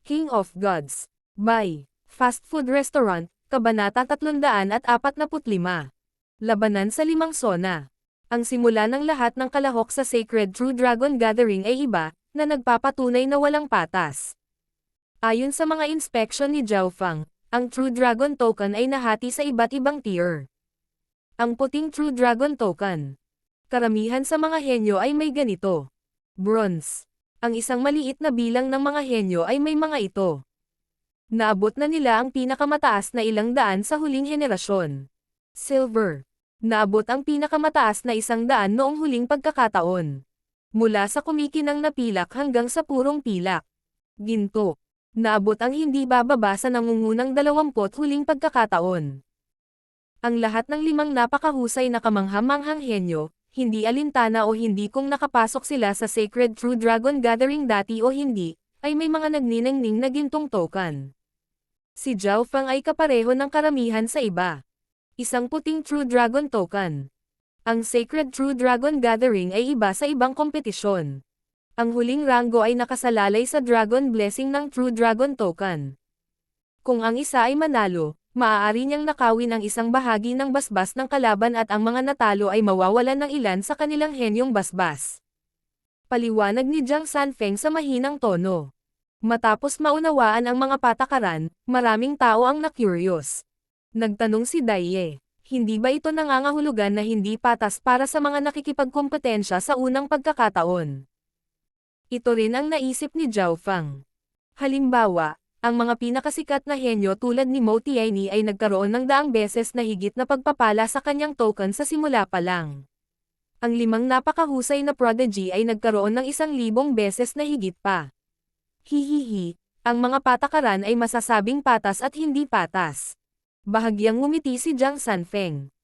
King of Gods. By Fast Food Restaurant, Kabanata 345. Labanan sa limang sona. Ang simula ng lahat ng kalahok sa Sacred True Dragon Gathering ay iba, na nagpapatunay na walang patas. Ayon sa mga inspection ni Zhao Fang, ang True Dragon Token ay nahati sa iba't ibang tier. Ang puting True Dragon Token. Karamihan sa mga henyo ay may ganito. Bronze. Ang isang maliit na bilang ng mga henyo ay may mga ito. Naabot na nila ang pinakamataas na 100 sa huling henerasyon. Silver. Naabot ang pinakamataas na 100 noong huling pagkakataon. Mula sa kumikinang na pilak hanggang sa purong pilak. Ginto. Naabot ang hindi bababa sa nangungunang 20 huling pagkakataon. Ang lahat ng limang napakahusay na kamangha-manghang henyo, hindi alintana o hindi kung nakapasok sila sa Sacred True Dragon Gathering dati o hindi, ay may mga nagniningning na gintong token. Si Zhao Fang ay kapareho ng karamihan sa iba. Isang puting True Dragon Token. Ang Sacred True Dragon Gathering ay iba sa ibang kompetisyon. Ang huling ranggo ay nakasalalay sa Dragon Blessing ng True Dragon Token. Kung ang isa ay manalo, maaari niyang nakawin ang isang bahagi ng basbas ng kalaban at ang mga natalo ay mawawalan ng ilan sa kanilang henyong basbas. Paliwanag ni Jiang Sanfeng sa mahinang tono. Matapos maunawaan ang mga patakaran, maraming tao ang na-curious. Nagtanong si Daiye, hindi ba ito nangangahulugan na hindi patas para sa mga nakikipagkompetensya sa unang pagkakataon? Ito rin ang naisip ni Zhao Fang. Halimbawa, ang mga pinakasikat na henyo tulad ni Mo Tianyi ay nagkaroon ng daang beses na higit na pagpapala sa kanyang token sa simula pa lang. Ang limang napakahusay na prodigy ay nagkaroon ng 1,000 beses na higit pa. Hihihi, ang mga patakaran ay masasabing patas at hindi patas. Bahagyang ngumiti si Jiang Sanfeng.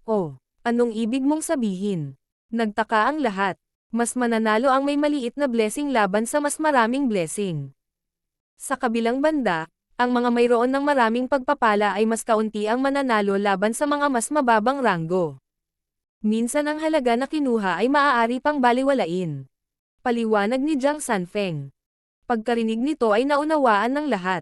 Oh, anong ibig mong sabihin? Nagtaka ang lahat. Mas mananalo ang may maliit na blessing laban sa mas maraming blessing. Sa kabilang banda, ang mga mayroon ng maraming pagpapala ay mas kaunti ang mananalo laban sa mga mas mababang ranggo. Minsan ang halaga na kinuha ay maaari pang baliwalain. Paliwanag ni Jiang Sanfeng. Pagkarinig nito ay naunawaan ng lahat.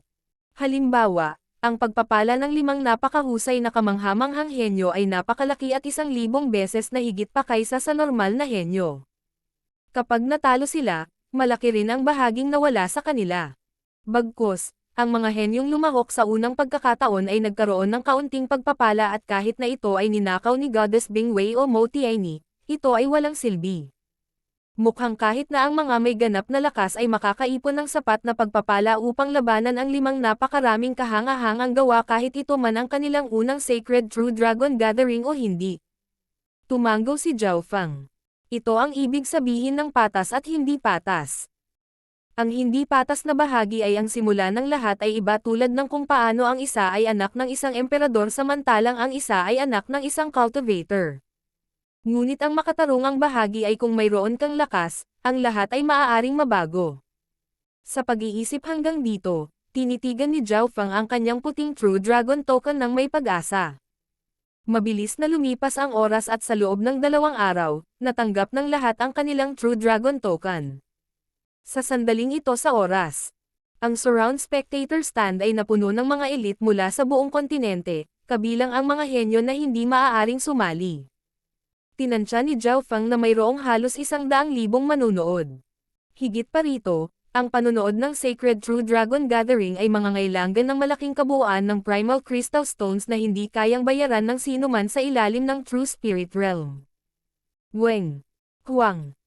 Halimbawa, ang pagpapala ng limang napakahusay na kamangha-manghang henyo ay napakalaki at 1,000 beses na higit pa kaysa sa normal na henyo. Kapag natalo sila, malaki rin ang bahaging nawala sa kanila. Bagkus, ang mga henyong lumahok sa unang pagkakataon ay nagkaroon ng kaunting pagpapala at kahit na ito ay ninakaw ni Goddess Bingwei o Mo Tianyi, ito ay walang silbi. Mukhang kahit na ang mga may ganap na lakas ay makakaipon ng sapat na pagpapala upang labanan ang limang napakaraming kahangahangang gawa kahit ito man ang kanilang unang Sacred True Dragon Gathering o hindi. Tumanggo si Zhao Fang. Ito ang ibig sabihin ng patas at hindi patas. Ang hindi patas na bahagi ay ang simula ng lahat ay iba tulad ng kung paano ang isa ay anak ng isang emperador samantalang ang isa ay anak ng isang cultivator. Ngunit ang makatarungang bahagi ay kung mayroon kang lakas, ang lahat ay maaaring mabago. Sa pag-iisip hanggang dito, tinitigan ni Zhao Fang ang kanyang puting True Dragon Token ng may pag-asa. Mabilis na lumipas ang oras at sa loob ng 2 araw, natanggap ng lahat ang kanilang True Dragon Token. Sa sandaling ito sa oras, ang surround spectator stand ay napuno ng mga elite mula sa buong kontinente, kabilang ang mga henyo na hindi maaaring sumali. Tinansya ni Zhao Fang na mayroong halos 100,000 manunood. Higit pa rito, ang panunood ng Sacred True Dragon Gathering ay mangangailangan ng malaking kabuuan ng Primal Crystal Stones na hindi kayang bayaran ng sino man sa ilalim ng True Spirit Realm. Weng. Huang.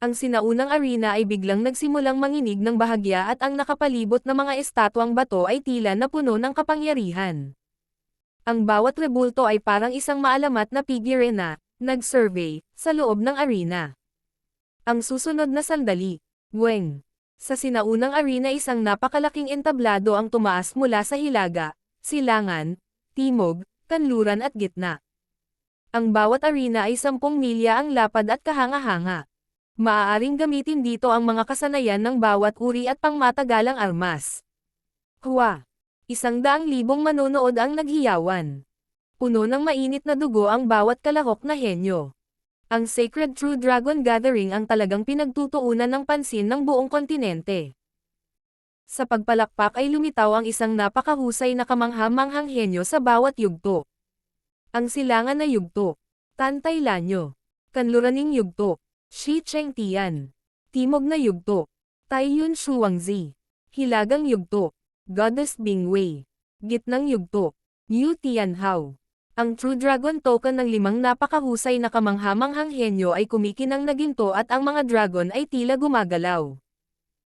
Ang sinaunang arena ay biglang nagsimulang manginig ng bahagya at ang nakapalibot na mga estatwang bato ay tila na puno ng kapangyarihan. Ang bawat rebulto ay parang isang maalamat na figure na nag-survey sa loob ng arena. Ang susunod na sandali, Weng. Sa sinaunang arena isang napakalaking entablado ang tumaas mula sa hilaga, silangan, timog, kanluran at gitna. Ang bawat arena ay 10 milya ang lapad at kahanga-hanga. Maaaring gamitin dito ang mga kasanayan ng bawat uri at pangmatagalang armas. Hua! 100,000 manonood ang naghiyawan. Puno ng mainit na dugo ang bawat kalahok na henyo. Ang Sacred True Dragon Gathering ang talagang pinagtutuunan ng pansin ng buong kontinente. Sa pagpalakpak ay lumitaw ang isang napakahusay na kamangha-manghang henyo sa bawat yugto. Ang silangan na yugto. Tantay Lanyo. Kanluraning yugto. Shi Cheng Tian. Timog na yugto. Tai Yun Shuangzi. Hilagang yugto. Goddess Bing Wei. Gitnang yugto. Yu Tian Hao. Ang True Dragon Token ng 5 napakahusay na kamangha-manghang henyo ay kumikinang na ginto at ang mga dragon ay tila gumagalaw.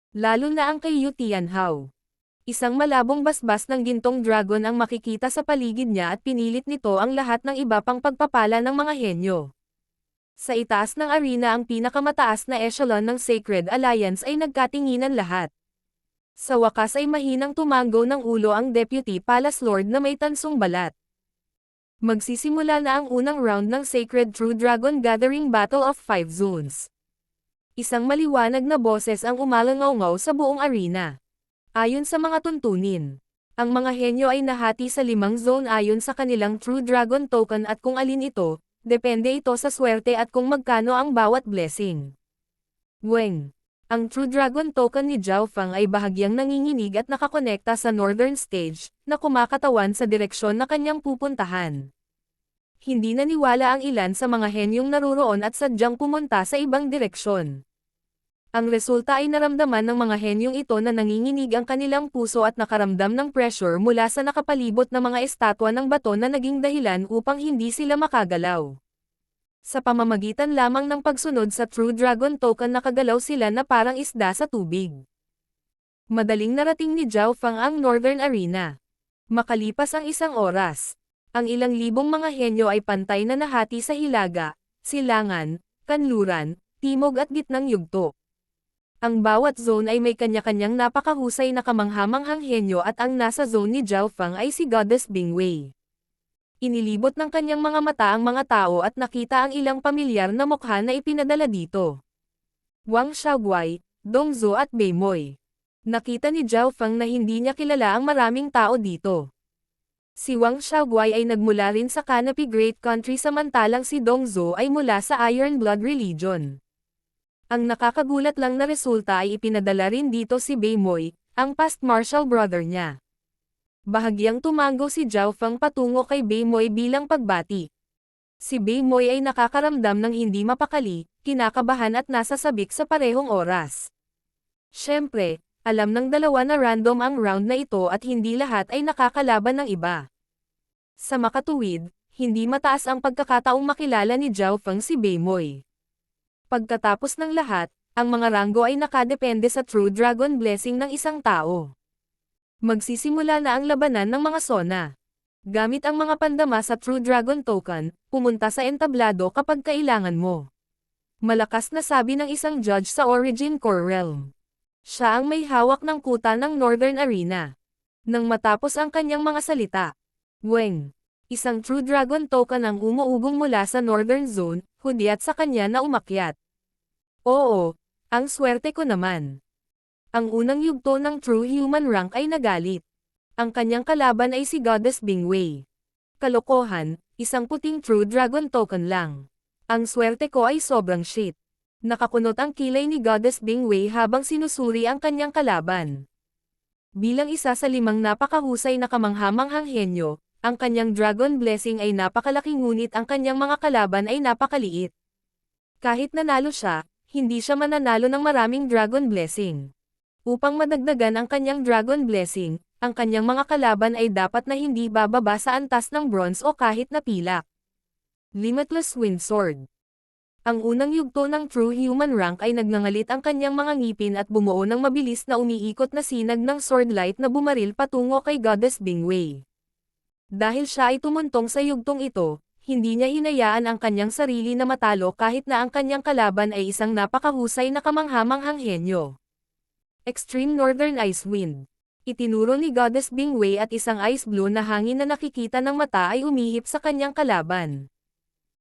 Lalo na ang kay Yu Tian Hao. Isang malabong basbas ng gintong dragon ang makikita sa paligid niya at pinilit nito ang lahat ng iba pang pagpapala ng mga henyo. Sa itaas ng arena ang pinakamataas na echelon ng Sacred Alliance ay nagkatinginan lahat. Sa wakas ay mahinang tumanggo ng ulo ang Deputy Palace Lord na may tansong balat. Magsisimula na ang unang round ng Sacred True Dragon Gathering Battle of 5 Zones. Isang maliwanag na boses ang umalangaw-ngaw sa buong arena. Ayon sa mga tuntunin, ang mga henyo ay nahati sa 5 zone ayon sa kanilang True Dragon Token at kung alin ito, depende ito sa swerte at kung magkano ang bawat blessing. Weng. Ang True Dragon Token ni Zhao Fang ay bahagyang nanginginig at nakakonekta sa Northern Stage, na kumakatawan sa direksyon na kanyang pupuntahan. Hindi naniwala ang ilan sa mga henyong naruroon at sadyang pumunta sa ibang direksyon. Ang resulta ay naramdaman ng mga henyong ito na nanginginig ang kanilang puso at nakaramdam ng pressure mula sa nakapalibot na mga estatwa ng bato na naging dahilan upang hindi sila makagalaw. Sa pamamagitan lamang ng pagsunod sa True Dragon Token nakagalaw sila na parang isda sa tubig. Madaling narating ni Zhao Fang ang Northern Arena. Makalipas ang 1 oras, ang ilang libong mga henyo ay pantay na nahati sa hilaga, silangan, kanluran, timog at gitnang yugto. Ang bawat zone ay may kanya-kanyang napakahusay na kamangha-manghang henyo at ang nasa zone ni Zhao Fang ay si Goddess Bing Wei. Inilibot ng kanyang mga mata ang mga tao at nakita ang ilang pamilyar na mukha na ipinadala dito. Wang Xiaoguai, Dong Zhuo at Bei Moi. Nakita ni Zhao Fang na hindi niya kilala ang maraming tao dito. Si Wang Xiaoguai ay nagmula rin sa Canopy Great Country samantalang si Dong Zhuo ay mula sa Iron Blood Religion. Ang nakakagulat lang na resulta ay ipinadala rin dito si Bei Moi, ang past martial brother niya. Bahagyang tumango si Zhao Fang patungo kay Bei Moi bilang pagbati. Si Bei Moi ay nakakaramdam ng hindi mapakali, kinakabahan at nasa sabik sa parehong oras. Siyempre, alam ng dalawa na random ang round na ito at hindi lahat ay nakakalaban ng iba. Sa makatuwid, hindi mataas ang pagkakataong makilala ni Zhao Fang si Bei Moi. Pagkatapos ng lahat, ang mga ranggo ay nakadepende sa True Dragon Blessing ng isang tao. Magsisimula na ang labanan ng mga sona. Gamit ang mga pandama sa True Dragon Token, pumunta sa entablado kapag kailangan mo. Malakas na sabi ng isang judge sa Origin Core Realm. Siya ang may hawak ng kuta ng Northern Arena. Nang matapos ang kanyang mga salita, Weng, isang True Dragon Token ang umuugong mula sa Northern Zone, hudyat sa kanya na umakyat. Oo, ang swerte ko naman. Ang unang yugto ng True Human Rank ay nagalit. Ang kanyang kalaban ay si Goddess Bing Wei. Kalokohan, isang puting True Dragon Token lang. Ang swerte ko ay sobrang shit. Nakakunot ang kilay ni Goddess Bing Wei habang sinusuri ang kanyang kalaban. Bilang isa sa 5 napakahusay na kamangha-manghang henyo, ang kanyang Dragon Blessing ay napakalaki ngunit ang kanyang mga kalaban ay napakaliit. Kahit nanalo siya, hindi siya mananalo ng maraming Dragon Blessing. Upang madagdagan ang kanyang Dragon Blessing, ang kanyang mga kalaban ay dapat na hindi bababa sa antas ng bronze o kahit na pilak. Limitless Wind Sword. Ang unang yugto ng True Human Rank ay nagngangalit ang kanyang mga ngipin at bumuo ng mabilis na umiikot na sinag ng sword light na bumaril patungo kay Goddess Bing Wei. Dahil siya ay tumuntong sa yugtong ito, hindi niya hinayaan ang kanyang sarili na matalo kahit na ang kanyang kalaban ay isang napakahusay na kamangha-manghang henyo. Extreme Northern Ice Wind. Itinuro ni Goddess Bing Wei at isang ice blue na hangin na nakikita ng mata ay umihip sa kanyang kalaban.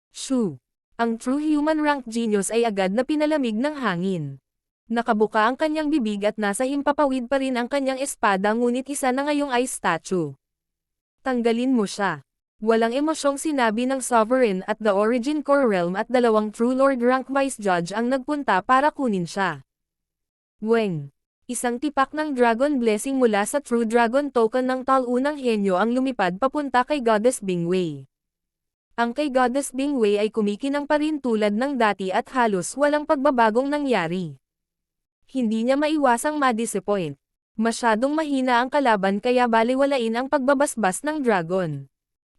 Shoo! Ang True Human Rank Genius ay agad na pinalamig ng hangin. Nakabuka ang kanyang bibig at nasa himpapawid pa rin ang kanyang espada ngunit isa na ngayong ice statue. Tanggalin mo siya. Walang emosyong sinabi ng Sovereign at the Origin Core Realm at 2 True Lord Rank Vice Judge ang nagpunta para kunin siya. Weng. Isang tipak ng Dragon Blessing mula sa True Dragon Token ng talunang henyo ang lumipad papunta kay Goddess Bingwei. Ang kay Goddess Bingwei ay kumikinang pa rin tulad ng dati at halos walang pagbabagong nangyari. Hindi niya maiwasang ma-disappoint. Masyadong mahina ang kalaban kaya baliwalain ang pagbabasbas ng dragon.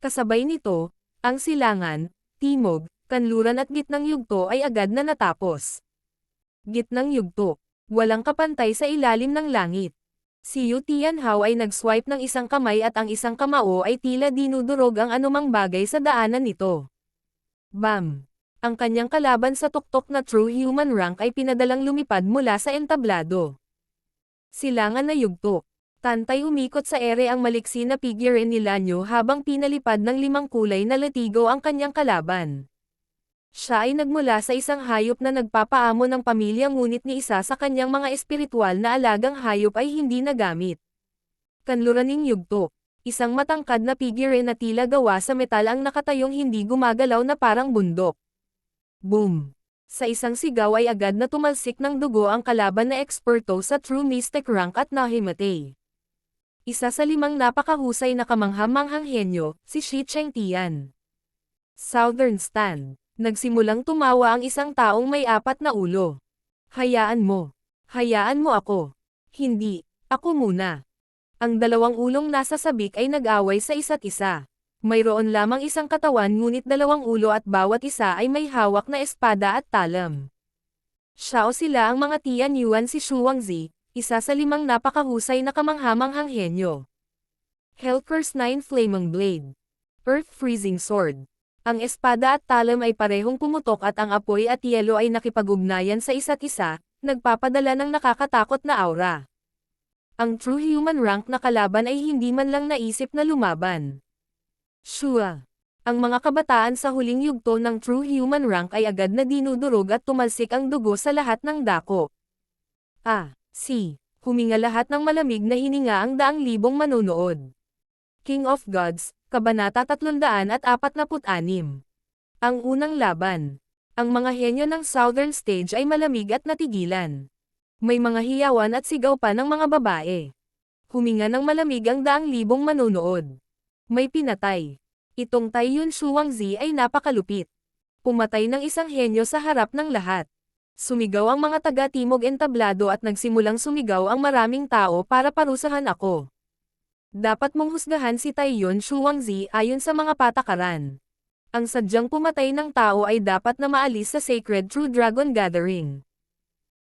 Kasabay nito, ang silangan, timog, kanluran at gitnang yugto ay agad na natapos. Gitnang yugto. Walang kapantay sa ilalim ng langit. Si Yu Tianhao ay nag-swipe ng isang kamay at ang isang kamao ay tila dinudurog ang anumang bagay sa daanan nito. Bam! Ang kanyang kalaban sa tuktok na True Human Rank ay pinadalang lumipad mula sa entablado. Silangan na yugto. Tantay umikot sa ere ang maliksi na figurine ni Lanyo habang pinalipad ng 5 kulay na latigo ang kanyang kalaban. Siya ay nagmula sa isang hayop na nagpapaamo ng pamilya ngunit ni isa sa kanyang mga espiritual na alagang hayop ay hindi nagamit. Kanluraning yugto. Isang matangkad na figurine na tila gawa sa metal ang nakatayong hindi gumagalaw na parang bundok. Boom! Sa isang sigaw ay agad na tumalsik ng dugo ang kalaban na eksperto sa True Mystic Rank at nahimatay. Isa sa 5 napakahusay na kamangha-manghang henyo, si Shi Chengtian. Southern Stand. Nagsimulang tumawa ang isang taong may 4 na ulo. Hayaan mo. Hayaan mo ako. Hindi, ako muna. Ang 2 ulong nasa sabik ay nag-away sa isa't isa. Mayroon lamang isang katawan ngunit 2 ulo at bawat isa ay may hawak na espada at talam. Siya o sila ang mga Tian Yuan si Shu Wangzi, isa sa 5 napakahusay na kamangha-manghang henyo. Hellcurse 9 Flaming Blade. Earth Freezing Sword. Ang espada at talam ay parehong pumutok at ang apoy at yelo ay nakipag-ugnayan sa isa't isa, nagpapadala ng nakakatakot na aura. Ang True Human Rank na kalaban ay hindi man lang naisip na lumaban. Shua. Ang mga kabataan sa huling yugto ng True Human Rank ay agad na dinudurog at tumalsik ang dugo sa lahat ng dako. Huminga lahat ng malamig na hininga ang 100,000 manonood. King of Gods, Kabanata 346. Ang unang laban. Ang mga henyo ng Southern Stage ay malamig at natigilan. May mga hiyawan at sigaw pa ng mga babae. Huminga ng malamig ang 100,000 manonood. May pinatay. Itong Taiyun Shuangzi ay napakalupit. Pumatay ng isang henyo sa harap ng lahat. Sumigaw ang mga taga-timog entablado at nagsimulang sumigaw ang maraming tao para parusahan ako. Dapat mong husgahan si Taiyun Shuangzi ayon sa mga patakaran. Ang sadyang pumatay ng tao ay dapat na maalis sa Sacred True Dragon Gathering.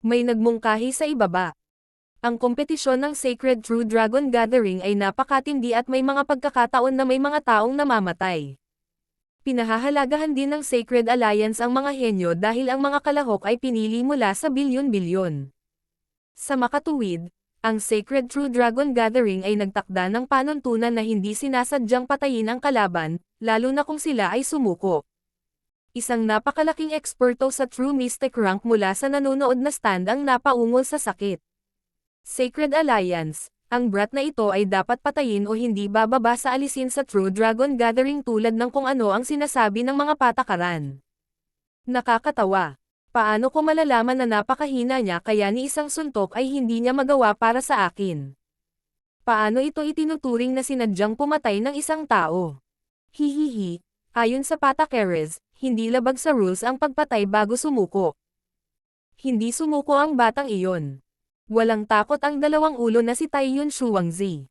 May nagmungkahi sa ibaba. Ang kompetisyon ng Sacred True Dragon Gathering ay napakatindi at may mga pagkakataon na may mga taong namamatay. Pinahahalagahan din ng Sacred Alliance ang mga henyo dahil ang mga kalahok ay pinili mula sa bilyon-bilyon. Sa makatuwid, ang Sacred True Dragon Gathering ay nagtakda ng panuntunan na hindi sinasadyang patayin ang kalaban, lalo na kung sila ay sumuko. Isang napakalaking eksperto sa True Mystic Rank mula sa nanonood na stand ang napaungol sa sakit. Sacred Alliance, ang brat na ito ay dapat patayin o hindi bababa sa alisin sa True Dragon Gathering tulad ng kung ano ang sinasabi ng mga patakaran. Nakakatawa. Paano ko malalaman na napakahina niya kaya ni isang suntok ay hindi niya magawa para sa akin? Paano ito itinuturing na sinadyang pumatay ng isang tao? Hihihi, ayon sa patakares, hindi labag sa rules ang pagpatay bago sumuko. Hindi sumuko ang batang iyon. Walang takot ang 2 ulo na si Taiyun Shuangzi.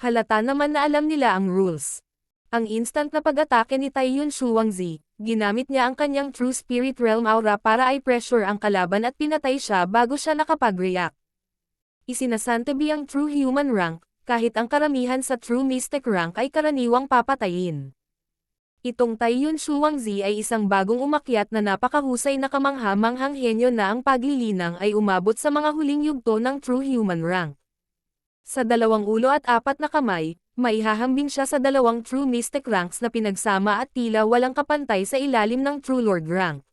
Halata naman na alam nila ang rules. Ang instant na pag-atake ni Taiyun Shuangzi, ginamit niya ang kanyang True Spirit Realm Aura para i-pressure ang kalaban at pinatay siya bago siya nakapag-react. Isinasantabi ang True Human Rank, kahit ang karamihan sa True Mystic Rank ay karaniwang papatayin. Itong Taiyun Shuangzi ay isang bagong umakyat na napakahusay na kamangha-manghang henyo na ang paglilinang ay umabot sa mga huling yugto ng True Human Rank. Sa 2 ulo at 4 na kamay, maihahambing siya sa 2 True Mystic Ranks na pinagsama at tila walang kapantay sa ilalim ng True Lord Rank.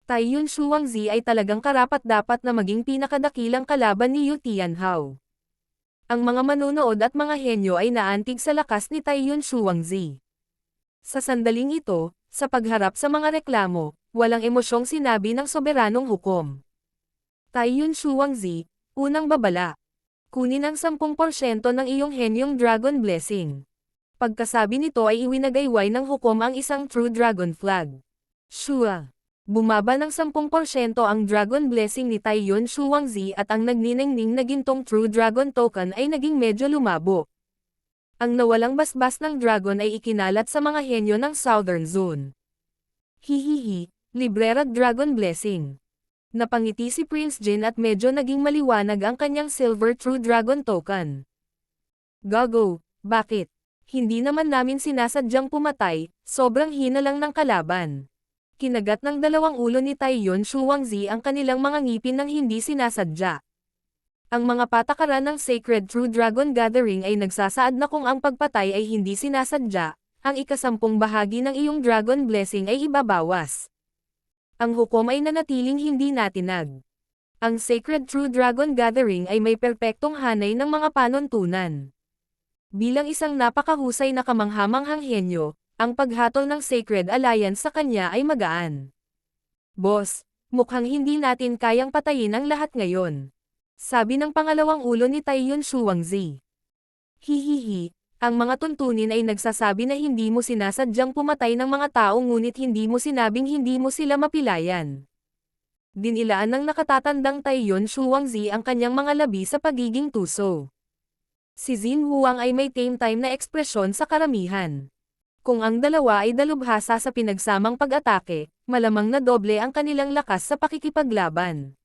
Taiyun Shuangzi ay talagang karapat-dapat na maging pinakadakilang kalaban ni Yu Tianhao. Ang mga manonood at mga henyo ay naantig sa lakas ni Taiyun Shuangzi. Sa sandaling ito, sa pagharap sa mga reklamo, walang emosyong sinabi ng soberanong hukom. Taiyun Shuangzi, Unang babala. Kunin ang 10% ng iyong henyong Dragon Blessing. Pagkasabi nito ay iwinagayway ng hukom ang isang True Dragon Flag. Shua. Bumaba ng 10% ang Dragon Blessing ni Taiyuan Shuangzi at ang nagniningning na gintong True Dragon Token ay naging medyo lumabo. Ang nawalang basbas ng dragon ay ikinalat sa mga henyo ng Southern Zone. Hihihi, Librerag Dragon Blessing. Napangiti si Prince Jin at medyo naging maliwanag ang kanyang Silver True Dragon Token. Gago, bakit? Hindi naman namin sinasadyang pumatay, sobrang hina lang ng kalaban. Kinagat ng dalawang ulo ni Taiyuan Shuangzi ang kanilang mga ngipin ng hindi sinasadya. Ang mga patakaran ng Sacred True Dragon Gathering ay nagsasaad na kung ang pagpatay ay hindi sinasadya, ang ikasampung bahagi ng iyong Dragon Blessing ay ibabawas. Ang hukom ay nanatiling hindi natinag. Ang Sacred True Dragon Gathering ay may perpektong hanay ng mga panuntunan. Bilang isang napakahusay na kamanghamanghang henyo, ang paghatol ng Sacred Alliance sa kanya ay magaan. Boss, mukhang hindi natin kayang patayin ang lahat ngayon. Sabi ng pangalawang ulo ni Taiyuan Shuangzi. Hihihi, ang mga tuntunin ay nagsasabi na hindi mo sinasadyang pumatay ng mga tao ngunit hindi mo sinabing hindi mo sila mapilayan. Dinilaan ng nakatatandang Taiyuan Shuangzi ang kanyang mga labi sa pagiging tuso. Si Xin Huang ay may tame time na ekspresyon sa karamihan. Kung ang dalawa ay dalubhasa sa pinagsamang pag-atake, malamang na doble ang kanilang lakas sa pakikipaglaban.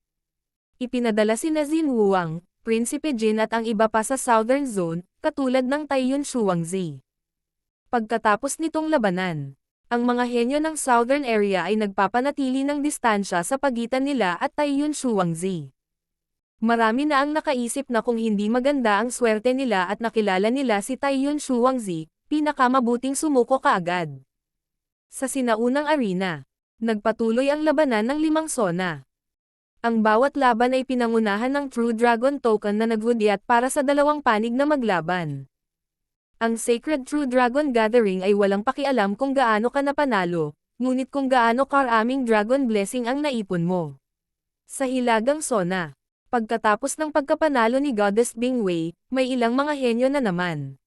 Ipinadala sina Xin Huang, Prinsipe Jin at ang iba pa sa Southern Zone, katulad ng Taiyuan Shuangzi. Pagkatapos nitong labanan, ang mga henyo ng Southern Area ay nagpapanatili ng distansya sa pagitan nila at Taiyuan Shuangzi. Marami na ang nakaisip na kung hindi maganda ang swerte nila at nakilala nila si Taiyuan Shuangzi, pinakamabuting sumuko kaagad. Sa sinaunang arena, nagpatuloy ang labanan ng 5 sona. Ang bawat laban ay pinangunahan ng True Dragon Token na naghudyat para sa dalawang panig na maglaban. Ang Sacred True Dragon Gathering ay walang pakialam kung gaano ka napanalo, ngunit kung gaano karaming Dragon Blessing ang naipon mo. Sa hilagang sona, pagkatapos ng pagkapanalo ni Goddess Bingwei, may ilang mga henyo na naman.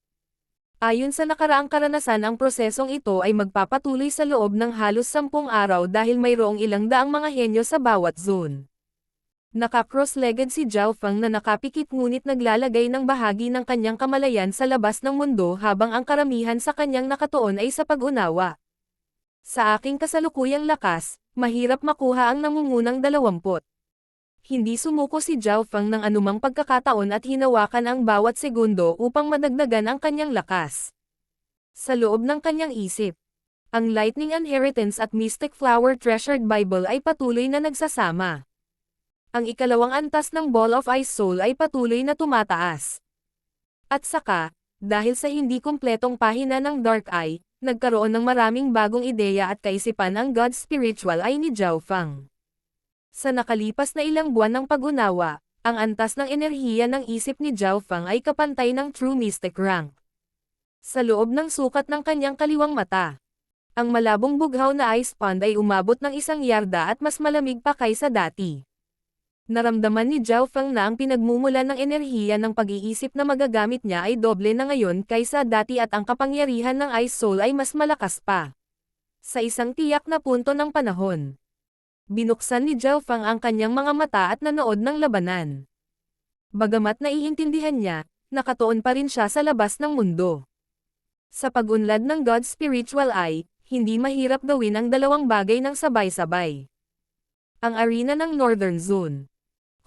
Ayon sa nakaraang karanasan, ang prosesong ito ay magpapatuloy sa loob ng halos 10 araw dahil mayroong ilang daang mga henyo sa bawat zone. Naka-cross-legged si Zhao Feng na nakapikit ngunit naglalagay ng bahagi ng kanyang kamalayan sa labas ng mundo habang ang karamihan sa kanyang nakatuon ay sa pag-unawa. Sa aking kasalukuyang lakas, mahirap makuha ang nangungunang 20. Hindi sumuko si Zhao Feng ng anumang pagkakataon at hinawakan ang bawat segundo upang madagdagan ang kanyang lakas. Sa loob ng kanyang isip, ang Lightning Inheritance at Mystic Flower Treasured Bible ay patuloy na nagsasama. Ang ikalawang antas ng Ball of Ice Soul ay patuloy na tumataas. At saka, dahil sa hindi kumpletong pahina ng Dark Eye, nagkaroon ng maraming bagong ideya at kaisipan ang God Spiritual Eye ni Zhao Feng. Sa nakalipas na ilang buwan ng pag-unawa, ang antas ng enerhiya ng isip ni Zhao Feng ay kapantay ng True Mystic Rank. Sa loob ng sukat ng kanyang kaliwang mata, ang malabong bughaw na ice pond ay umabot ng 1 yarda at mas malamig pa kaysa dati. Naramdaman ni Zhao Feng na ang pinagmumulan ng enerhiya ng pag-iisip na magagamit niya ay doble na ngayon kaysa dati at ang kapangyarihan ng Ice Soul ay mas malakas pa. Sa isang tiyak na punto ng panahon, binuksan ni Zhao Feng ang kanyang mga mata at nanood ng labanan. Bagamat naiintindihan niya, nakatuon pa rin siya sa labas ng mundo. Sa pag-unlad ng God Spiritual Eye, hindi mahirap gawin ang dalawang bagay ng sabay-sabay. Ang arena ng Northern Zone.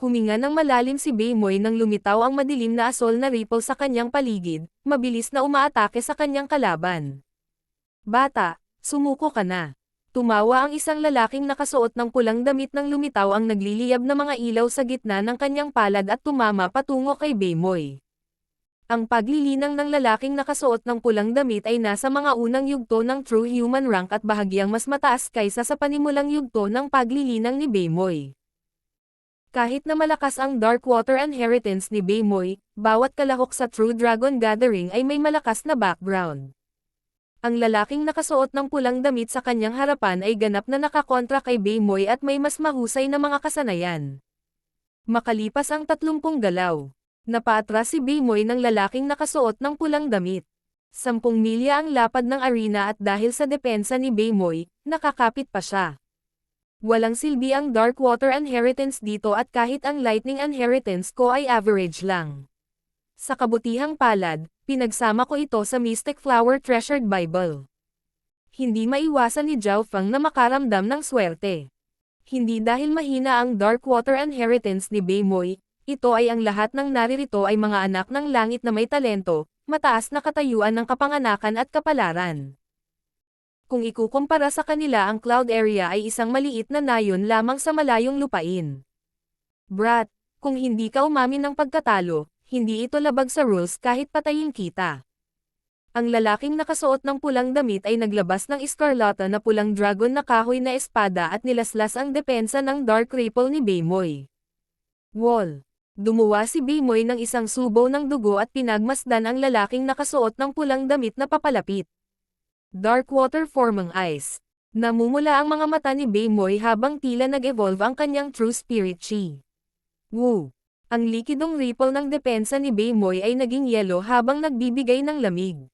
Huminga ng malalim si Beimoy nang lumitaw ang madilim na asol na ripple sa kanyang paligid, mabilis na umaatake sa kanyang kalaban. Bata, sumuko ka na. Tumawa ang isang lalaking nakasuot ng pulang damit nang lumitaw ang nagliliyab na mga ilaw sa gitna ng kanyang palad at tumama patungo kay Beimoy. Ang paglilinang ng lalaking nakasuot ng pulang damit ay nasa mga unang yugto ng True Human Rank at bahagyang mas mataas kaysa sa panimulang yugto ng paglilinang ni Beimoy. Kahit na malakas ang Dark Water Inheritance ni Beimoy, bawat kalahok sa True Dragon Gathering ay may malakas na background. Ang lalaking nakasuot ng pulang damit sa kanyang harapan ay ganap na nakakontra kay Beimoy at may mas mahusay na mga kasanayan. Makalipas ang 30 galaw, napaatras si Beimoy ng lalaking nakasuot ng pulang damit. 10 milya ang lapad ng arena at dahil sa depensa ni Beimoy, nakakapit pa siya. Walang silbi ang Darkwater Inheritance dito at kahit ang Lightning Inheritance ko ay average lang. Sa kabutihang palad, pinagsama ko ito sa Mystic Flower Treasured Bible. Hindi maiwasan ni Zhao Feng na makaramdam ng swerte. Hindi dahil mahina ang Darkwater Inheritance ni Beimoy, ito ay ang lahat ng naririto ay mga anak ng langit na may talento, mataas na katayuan ng kapanganakan at kapalaran. Kung ikukumpara sa kanila ang Cloud Area ay isang maliit na nayon lamang sa malayong lupain. Brat, kung hindi ka umamin ng pagkatalo, hindi ito labag sa rules kahit patayin kita. Ang lalaking nakasuot ng pulang damit ay naglabas ng iskarlata na pulang dragon na kahoy na espada at nilaslas ang depensa ng Dark Ripple ni Beimoy. Wall. Dumuwa si Beimoy ng isang subo ng dugo at pinagmasdan ang lalaking nakasuot ng pulang damit na papalapit. Darkwater Forming Ice. Namumula ang mga mata ni Beimoy habang tila nag-evolve ang kanyang True Spirit Chi. Woo! Ang likidong ripple ng depensa ni Beimoy ay naging yelo habang nagbibigay ng lamig.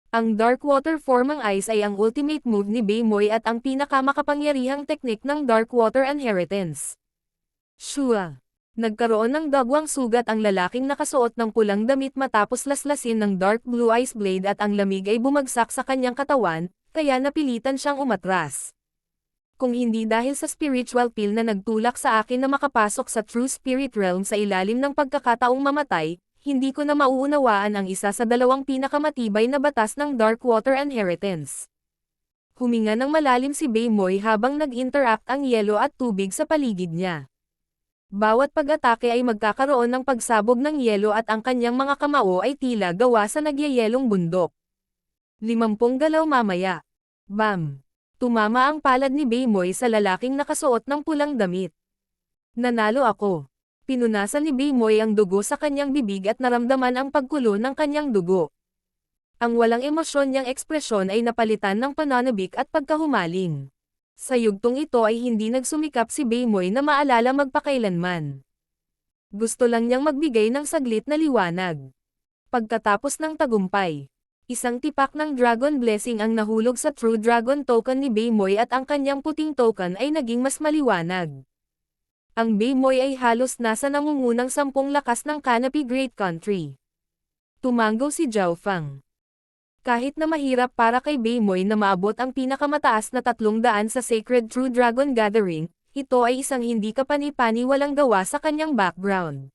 Ang Darkwater Forming Ice ay ang ultimate move ni Beimoy at ang pinakamakapangyarihang teknik ng Darkwater Inheritance. Shua! Nagkaroon ng dagwang sugat ang lalaking nakasuot ng pulang damit matapos laslasin ng Dark Blue Ice Blade at ang lamig ay bumagsak sa kanyang katawan, kaya napilitan siyang umatras. Kung hindi dahil sa spiritual pill na nagtulak sa akin na makapasok sa True Spirit Realm sa ilalim ng pagkakataong mamatay, hindi ko na mauunawaan ang isa sa dalawang pinakamatibay na batas ng Darkwater Inheritance. Huminga ng malalim si Beimoy habang nag-interact ang yelo at tubig sa paligid niya. Bawat pag-atake ay magkakaroon ng pagsabog ng yelo at ang kanyang mga kamao ay tila gawa sa nagyayelong bundok. 50 galaw mamaya. Bam! Tumama ang palad ni Beimoy sa lalaking nakasuot ng pulang damit. Nanalo ako. Pinunasan ni Beimoy ang dugo sa kanyang bibig at naramdaman ang pagkulo ng kanyang dugo. Ang walang emosyon niyang ekspresyon ay napalitan ng pananabik at pagkahumaling. Sa yugtong ito ay hindi nagsumikap si Beimoy na maalala magpakailanman. Gusto lang niyang magbigay ng saglit na liwanag. Pagkatapos ng tagumpay, isang tipak ng Dragon Blessing ang nahulog sa True Dragon Token ni Beimoy at ang kanyang puting token ay naging mas maliwanag. Ang Beimoy ay halos nasa nangungunang 10 lakas ng Canopy Great Country. Tumango si Zhao Feng. Kahit na mahirap para kay Beimoy na maabot ang pinakamataas na 300 sa Sacred True Dragon Gathering, ito ay isang hindi kapani-pani walang gawa sa kanyang background.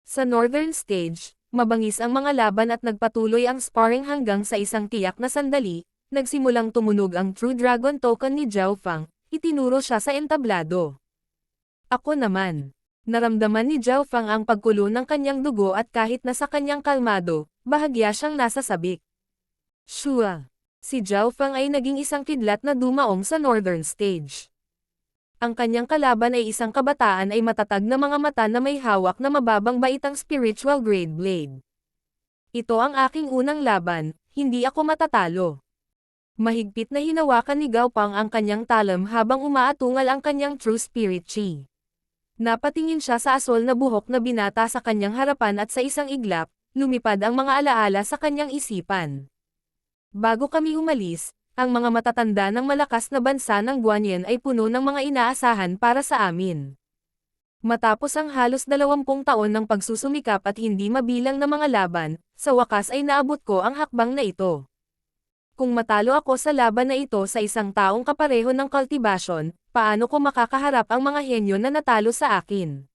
Sa Northern Stage, mabangis ang mga laban at nagpatuloy ang sparring hanggang sa isang tiyak na sandali, nagsimulang tumunog ang True Dragon Token ni Zhao Feng, itinuro siya sa entablado. Ako naman. Naramdaman ni Zhao Feng ang pagkulo ng kanyang dugo at kahit nasa kanyang kalmado, bahagya siyang nasa sabik. Shua! Si Zhao Feng ay naging isang kidlat na dumaong sa Northern Stage. Ang kanyang kalaban ay isang kabataan ay matatag na mga mata na may hawak na mababang baitang spiritual grade blade. Ito ang aking unang laban, hindi ako matatalo. Mahigpit na hinawakan ni Gao Pang ang kanyang talam habang umaatungal ang kanyang True Spirit Chi. Napatingin siya sa asol na buhok na binata sa kanyang harapan at sa isang iglap, lumipad ang mga alaala sa kanyang isipan. Bago kami umalis, ang mga matatanda ng malakas na bansa ng Guanyin ay puno ng mga inaasahan para sa amin. Matapos ang halos 20 taon ng pagsusumikap at hindi mabilang na mga laban, sa wakas ay naabot ko ang hakbang na ito. Kung matalo ako sa laban na ito sa isang taong kapareho ng kultibasyon, paano ko makakaharap ang mga henyo na natalo sa akin?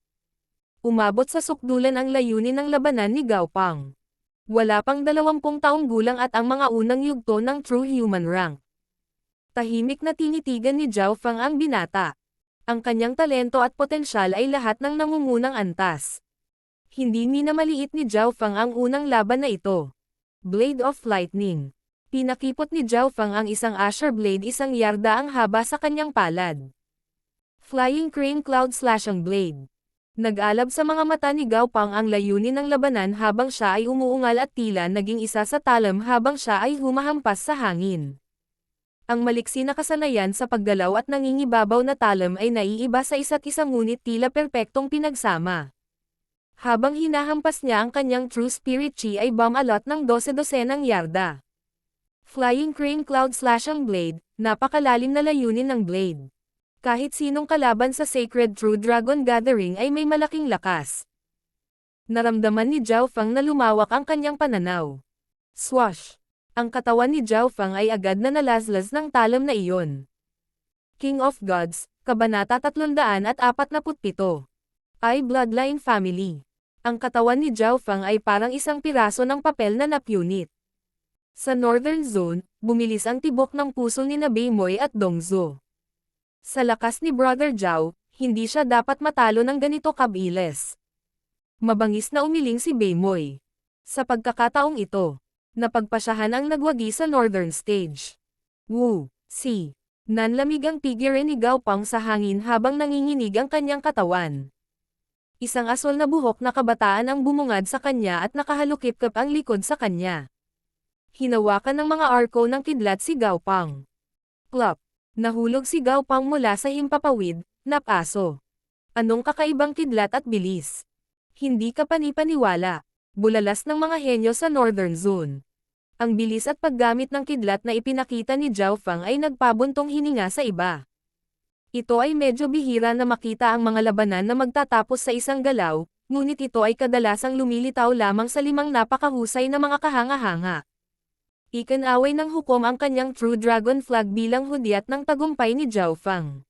Umabot sa sukdulan ang layunin ng labanan ni Gao Pang. Wala pang 20 taong gulang at ang mga unang yugto ng True Human Rank. Tahimik na tinitigan ni Zhao Feng ang binata. Ang kanyang talento at potensyal ay lahat ng nangungunang antas. Hindi minamaliit ni Zhao Feng ang unang laban na ito. Blade of Lightning. Pinakipot ni Zhao Feng ang isang Asher Blade 1 yarda ang haba sa kanyang palad. Flying Crane Cloud Slashing Blade. Nag-alab sa mga mata ni Gao Pang ang layunin ng labanan habang siya ay umuungal at tila naging isa sa talam habang siya ay humahampas sa hangin. Ang maliksi na kasanayan sa paggalaw at nangingibabaw na talam ay naiiba sa isa't isa ngunit tila perpektong pinagsama. Habang hinahampas niya ang kanyang True Spirit Chi ay bumalot ng 12-dosenang yarda. Flying Crane Cloud Slash ang blade, napakalalim na layunin ng blade. Kahit sinong kalaban sa Sacred True Dragon Gathering ay may malaking lakas. Naramdaman ni Zhao Fang na lumawak ang kanyang pananaw. Swash! Ang katawan ni Zhao Fang ay agad na nalaslas ng talam na iyon. King of Gods, Kabanata 347. Ay Bloodline Family. Ang katawan ni Zhao Fang ay parang isang piraso ng papel na napunit. Sa Northern Zone, bumilis ang tibok ng puso ni Beimoy at Dongzhou. Sa lakas ni Brother Zhao, hindi siya dapat matalo ng ganito kabilis. Mabangis na umiling si Beimoy. Sa pagkakataong ito, napagpasyahan ang nagwagi sa Northern Stage. Wu, si. Nanlamig ang tigire ni Gao Pang sa hangin habang nanginginig ang kanyang katawan. Isang asol na buhok na kabataan ang bumungad sa kanya at nakahalukip-kip ang likod sa kanya. Hinawakan ng mga arko ng kidlat si Gao Pang. Plop! Nahulog si Gao Pang mula sa himpapawid, napaso. Anong kakaibang kidlat at bilis? Hindi ka panipaniwala. Bulalas ng mga henyo sa Northern Zone. Ang bilis at paggamit ng kidlat na ipinakita ni Zhao Fang ay nagpabuntong hininga sa iba. Ito ay medyo bihira na makita ang mga labanan na magtatapos sa isang galaw, ngunit ito ay kadalasang lumilitaw lamang sa 5 napakahusay na mga kahanga-hanga. Ikinaway ng hukom ang kanyang True Dragon Flag bilang hudyat ng tagumpay ni Zhao Fang.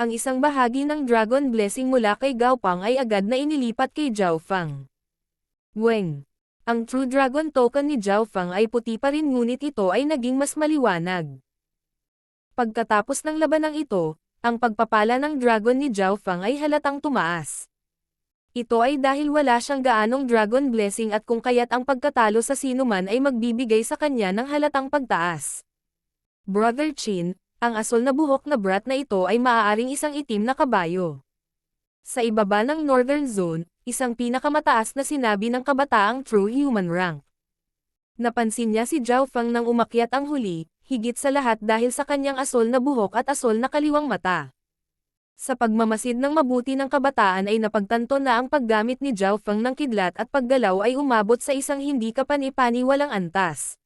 Ang isang bahagi ng Dragon Blessing mula kay Gao Pang ay agad na inilipat kay Zhao Fang. Weng! Ang True Dragon Token ni Zhao Fang ay puti pa rin ngunit ito ay naging mas maliwanag. Pagkatapos ng labanang ito, ang pagpapala ng Dragon ni Zhao Fang ay halatang tumaas. Ito ay dahil wala siyang gaanong Dragon Blessing at kung kaya't ang pagkatalo sa sinuman ay magbibigay sa kanya ng halatang pagtaas. Brother Chin, ang asol na buhok na brat na ito ay maaaring isang itim na kabayo. Sa ibaba ng Northern Zone, isang pinakamataas na sinabi ng kabataang True Human Rank. Napansin niya si Zhao Fang nang umakyat ang huli, higit sa lahat dahil sa kanyang asol na buhok at asol na kaliwang mata. Sa pagmamasid ng mabuti ng kabataan ay napagtanto na ang paggamit ni Zhao Fang ng kidlat at paggalaw ay umabot sa isang hindi kapani-paniwalang antas.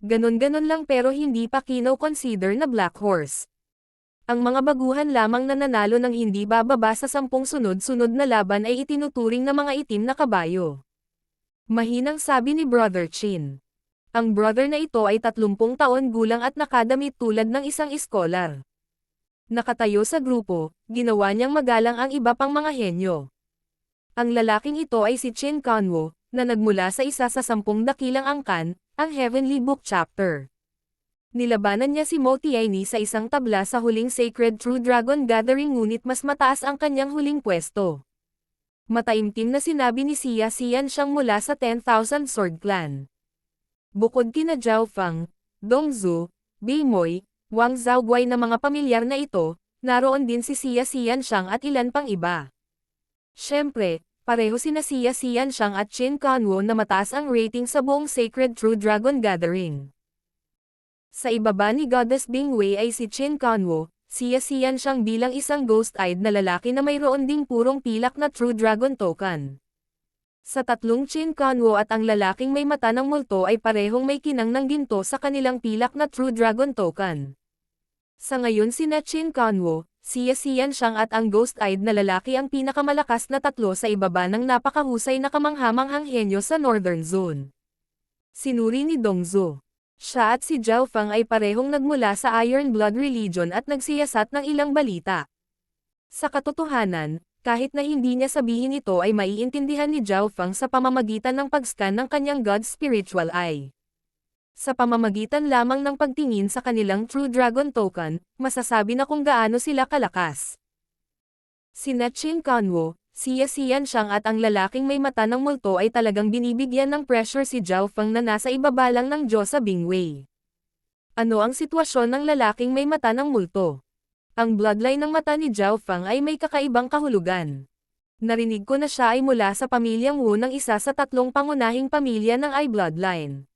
Ganon-ganon lang pero hindi pa kino-consider na Black Horse. Ang mga baguhan lamang na nanalo ng hindi bababa sa 10 sunod-sunod na laban ay itinuturing na mga itim na kabayo. Mahinang sabi ni Brother Chin. Ang brother na ito ay 30 taon gulang at nakadamit tulad ng isang iskolar. Nakatayo sa grupo, ginawa niyang magalang ang iba pang mga henyo. Ang lalaking ito ay si Qin Kanwo, na nagmula sa isa sa 10 dakilang angkan, ang Heavenly Book Chapter. Nilabanan niya si Mo Tianyi sa isang tabla sa huling Sacred True Dragon Gathering ngunit mas mataas ang kanyang huling pwesto. Mataimtim na sinabi ni Xia Xian siyang mula sa 10,000 Sword Clan. Bukod kina Zhao Fang, Dongzhou, Beimoy, Wang Zhaoguai na mga pamilyar na ito, naroon din si Xia Xianxiang at ilan pang iba. Siyempre, pareho sina Xia Xianxiang at Qin Kanwo na mataas ang rating sa buong Sacred True Dragon Gathering. Sa ibaba ni Goddess Bingwei ay si Qin Kanwo, Xia Xianxiang bilang isang ghost-eyed na lalaki na mayroon ding purong pilak na True Dragon Token. Sa tatlong Qin Kanwo at ang lalaking may mata ng multo ay parehong may kinang ng ginto sa kanilang pilak na True Dragon Token. Sa ngayon sina Qin Kanwo, Xia Xianxiang at ang ghost-eyed na lalaki ang pinakamalakas na tatlo sa ibaba ng napakahusay na kamanghamanghang henyo sa Northern Zone. Sinuri ni Dongzhou. Siya at si Zhao Fang ay parehong nagmula sa Iron Blood Religion at nagsiyasat ng ilang balita. Sa katotohanan, kahit na hindi niya sabihin ito ay maiintindihan ni Zhao Fang sa pamamagitan ng pag-scan ng kanyang God's Spiritual Eye. Sa pamamagitan lamang ng pagtingin sa kanilang True Dragon Token, masasabi na kung gaano sila kalakas. Sina Qin Kanwo, Xia Xianxiang at ang lalaking may mata ng multo ay talagang binibigyan ng pressure si Zhao Fang na nasa ibaba lang ng Diyosa Bingwei. Ano ang sitwasyon ng lalaking may mata ng multo? Ang bloodline ng mata ni Zhao Fang ay may kakaibang kahulugan. Narinig ko na siya ay mula sa pamilyang Wu ng isa sa 3 pangunahing pamilya ng I bloodline.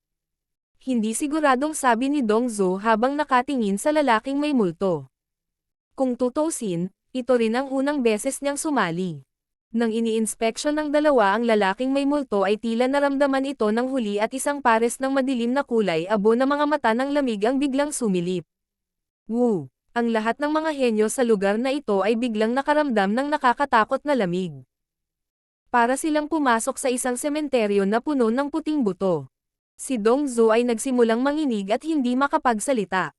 Hindi siguradong sabi ni Dongzhou habang nakatingin sa lalaking may multo. Kung tutuusin, ito rin ang unang beses niyang sumali. Nang ini-inspeksyon ng dalawa ang lalaking may multo ay tila naramdaman ito ng huli at isang pares ng madilim na kulay abo na mga mata ng lamig ang biglang sumilip. Woo! Ang lahat ng mga henyo sa lugar na ito ay biglang nakaramdam ng nakakatakot na lamig. Para silang pumasok sa isang sementeryo na puno ng puting buto. Si Dongzhou ay nagsimulang manginig at hindi makapagsalita.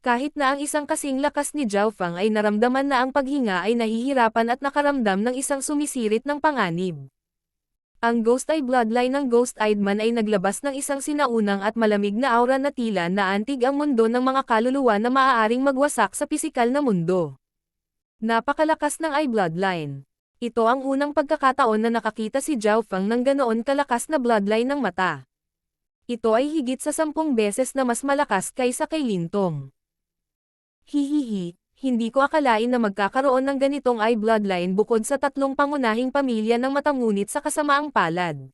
Kahit na ang isang kasing lakas ni Zhao Fang ay naramdaman na ang paghinga ay nahihirapan at nakaramdam ng isang sumisirit ng panganib. Ang Ghost Eye bloodline ng Ghost-Eyed Man ay naglabas ng isang sinaunang at malamig na aura na tila naantig ang mundo ng mga kaluluwa na maaaring magwasak sa pisikal na mundo. Napakalakas ng Eye bloodline. Ito ang unang pagkakataon na nakakita si Zhao Fang ng ganoon kalakas na bloodline ng mata. Ito ay higit sa 10 beses na mas malakas kaysa kay Lintong. Hihihi, hindi ko akalain na magkakaroon ng ganitong eye bloodline bukod sa 3 pangunahing pamilya ng matangunit sa kasamaang palad.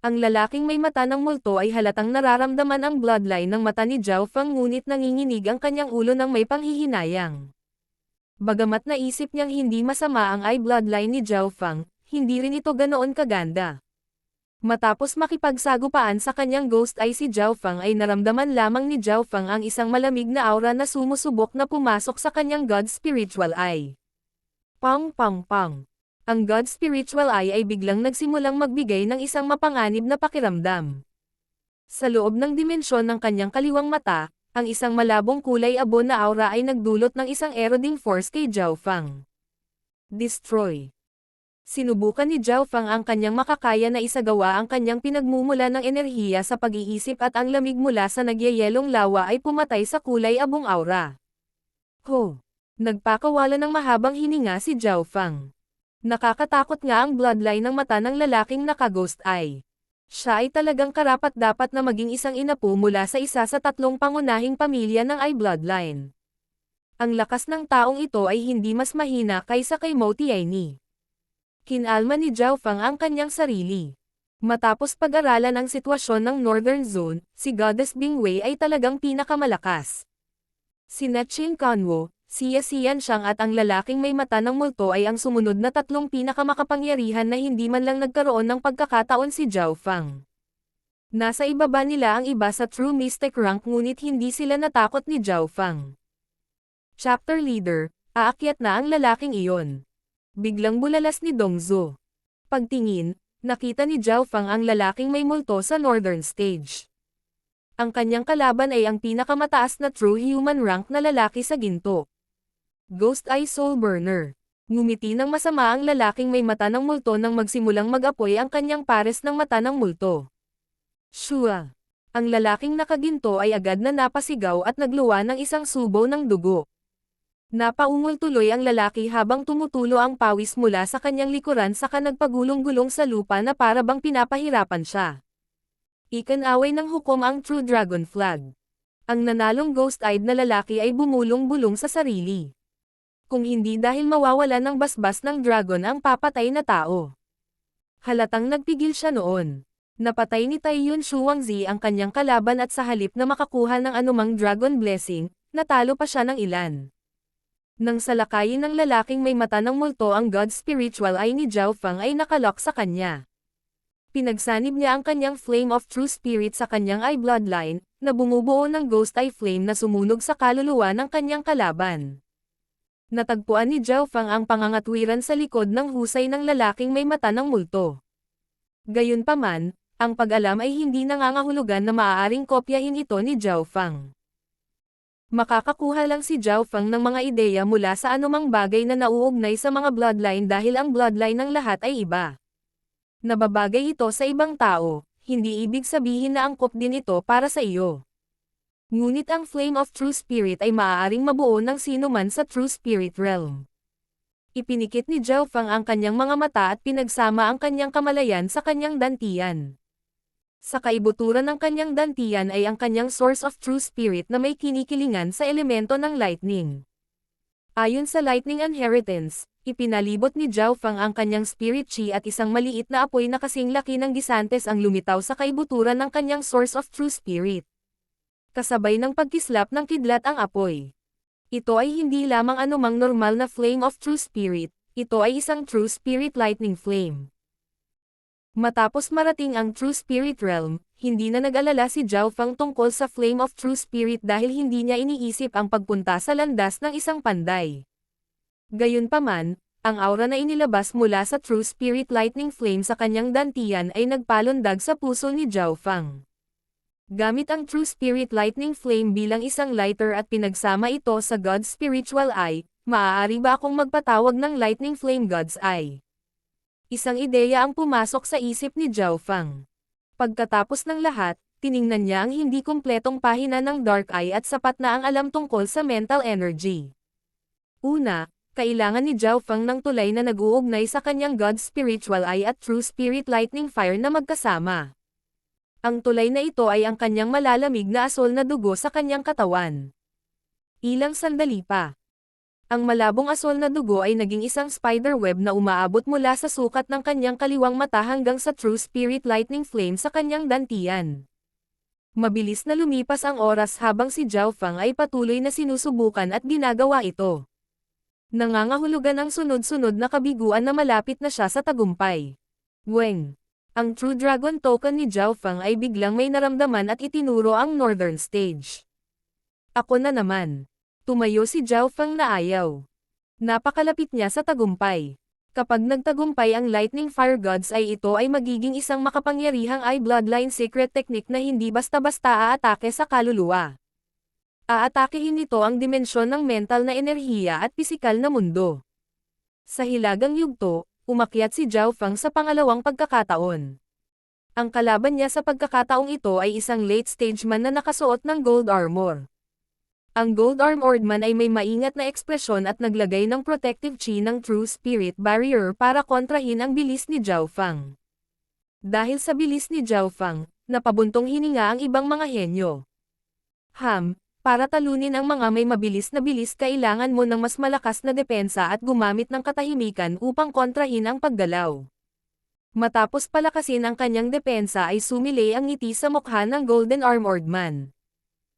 Ang lalaking may mata ng multo ay halatang nararamdaman ang bloodline ng mata ni Zhao Fang ngunit nanginginig ang kanyang ulo ng may panghihinayang. Bagamat naisip niyang hindi masama ang eye bloodline ni Zhao Fang, hindi rin ito ganoon kaganda. Matapos makipagsagupaan sa kanyang ghost eye si Zhao Fang ay naramdaman lamang ni Zhao Fang ang isang malamig na aura na sumusubok na pumasok sa kanyang God Spiritual Eye. Pang pang pang. Ang God Spiritual Eye ay biglang nagsimulang magbigay ng isang mapanganib na pakiramdam. Sa loob ng dimensyon ng kanyang kaliwang mata, ang isang malabong kulay abo na aura ay nagdulot ng isang eroding force kay Zhao Fang. Destroy. Sinubukan ni Zhao Fang ang kanyang makakaya na isagawa ang kanyang pinagmumula ng enerhiya sa pag-iisip at ang lamig mula sa nagyayelong lawa ay pumatay sa kulay abong aura. Ho! Nagpakawala ng mahabang hininga si Zhao Fang. Nakakatakot nga ang bloodline ng mata ng lalaking naka-ghost eye. Siya ay talagang karapat-dapat na maging isang inapo mula sa isa sa 3 pangunahing pamilya ng eye bloodline. Ang lakas ng taong ito ay hindi mas mahina kaysa kay Mo Tianyi. Kinalma ni Zhao Fang ang kanyang sarili. Matapos pag-aralan ang sitwasyon ng Northern Zone, si Goddess Bingwei ay talagang pinakamalakas. Sina Qin Kanwo, Xia Xianxiang at ang lalaking may mata ng multo ay ang sumunod na 3 pinakamakapangyarihan na hindi man lang nagkaroon ng pagkakataon si Zhao Fang. Nasa ibaba nila ang iba sa True Mystic rank ngunit hindi sila natakot ni Zhao Fang. Chapter Leader, aakyat na ang lalaking iyon. Biglang bulalas ni Dongzhou. Pagtingin, nakita ni Zhao Fang ang lalaking may multo sa Northern Stage. Ang kanyang kalaban ay ang pinakamataas na true human rank na lalaki sa ginto. Ghost Eye Soul Burner. Ngumiti ng masama ang lalaking may mata ng multo nang magsimulang mag-apoy ang kanyang pares ng mata ng multo. Shua. Ang lalaking nakaginto ay agad na napasigaw at nagluwa ng isang subo ng dugo. Napaungol tuloy ang lalaki habang tumutulo ang pawis mula sa kanyang likuran saka nagpagulong-gulong sa lupa na para bang pinapahirapan siya. Ikanaway ng hukom ang True Dragon Flag. Ang nanalong ghost-eyed na lalaki ay bumulong-bulong sa sarili. Kung hindi dahil mawawala ng basbas ng dragon ang papatay na tao. Halatang nagpigil siya noon. Napatay ni Taiyun Shuangzi ang kanyang kalaban at sa halip na makakuha ng anumang dragon blessing, natalo pa siya ng ilan. Nang salakayin ng lalaking may mata ng multo ang God Spiritual Eye ni Zhao Fang ay nakalock sa kanya. Pinagsanib niya ang kanyang Flame of True Spirit sa kanyang eye bloodline, na bumubuo ng Ghost Eye Flame na sumunog sa kaluluwa ng kanyang kalaban. Natagpuan ni Zhao Fang ang pangangatwiran sa likod ng husay ng lalaking may mata ng multo. Gayunpaman, ang pag-alam ay hindi nangangahulugan na maaaring kopyahin ito ni Zhao Fang. Makakakuha lang si Zhao Fang ng mga ideya mula sa anumang bagay na nauugnay sa mga bloodline dahil ang bloodline ng lahat ay iba. Nababagay ito sa ibang tao, hindi ibig sabihin na angkop din ito para sa iyo. Ngunit ang Flame of True Spirit ay maaaring mabuo ng sino man sa True Spirit Realm. Ipinikit ni Zhao Fang ang kanyang mga mata at pinagsama ang kanyang kamalayan sa kanyang dantian. Sa kaibuturan ng kanyang dantian ay ang kanyang Source of True Spirit na may kinikilingan sa elemento ng lightning. Ayon sa Lightning Inheritance, ipinalibot ni Zhao Fang ang kanyang spirit chi at isang maliit na apoy na kasing laki ng gisantes ang lumitaw sa kaibuturan ng kanyang source of true spirit. Kasabay ng pagkislap ng kidlat ang apoy. Ito ay hindi lamang anumang normal na flame of true spirit, ito ay isang true spirit lightning flame. Matapos marating ang True Spirit Realm, hindi na nag-alala si Zhao Fang tungkol sa Flame of True Spirit dahil hindi niya iniisip ang pagpunta sa landas ng isang panday. Gayunpaman, ang aura na inilabas mula sa True Spirit Lightning Flame sa kanyang dantian ay nagpalundag sa puso ni Zhao Fang. Gamit ang True Spirit Lightning Flame bilang isang lighter at pinagsama ito sa God's Spiritual Eye, maaari ba akong magpatawag ng Lightning Flame God's Eye? Isang ideya ang pumasok sa isip ni Zhao Fang. Pagkatapos ng lahat, tiningnan niya ang hindi kumpletong pahina ng Dark Eye at sapat na ang alam tungkol sa mental energy. Una, kailangan ni Zhao Fang ng tulay na nag-uugnay sa kanyang God's Spiritual Eye at True Spirit Lightning Fire na magkasama. Ang tulay na ito ay ang kanyang malalamig na asol na dugo sa kanyang katawan. Ilang sandali pa. Ang malabong asol na dugo ay naging isang spider web na umaabot mula sa sukat ng kanyang kaliwang mata hanggang sa True Spirit Lightning Flame sa kanyang dantian. Mabilis na lumipas ang oras habang si Zhao Fang ay patuloy na sinusubukan at ginagawa ito. Nangangahulugan ang sunod-sunod na kabiguan na malapit na siya sa tagumpay. Weng! Ang True Dragon Token ni Zhao Fang ay biglang may naramdaman at itinuro ang Northern Stage. Ako na naman. Tumayo si Zhao Fang na ayaw. Napakalapit niya sa tagumpay. Kapag nagtagumpay ang Lightning Fire Gods ay ito ay magiging isang makapangyarihang Eye Bloodline secret technique na hindi basta-basta aatake sa kaluluwa. Aatakehin nito ang dimensyon ng mental na enerhiya at pisikal na mundo. Sa hilagang yugto, umakyat si Zhao Fang sa pangalawang pagkakataon. Ang kalaban niya sa pagkakataong ito ay isang late-stage man na nakasuot ng gold armor. Ang Gold Armored Man ay may maingat na ekspresyon at naglagay ng protective chi ng True Spirit Barrier para kontrahin ang bilis ni Zhao Fang. Dahil sa bilis ni Zhao Fang, napabuntong hininga ang ibang mga henyo. Para talunin ang mga may mabilis na bilis kailangan mo ng mas malakas na depensa at gumamit ng katahimikan upang kontrahin ang paggalaw. Matapos palakasin ang kanyang depensa ay sumilay ang ngiti sa mukha ng Golden Armored Man.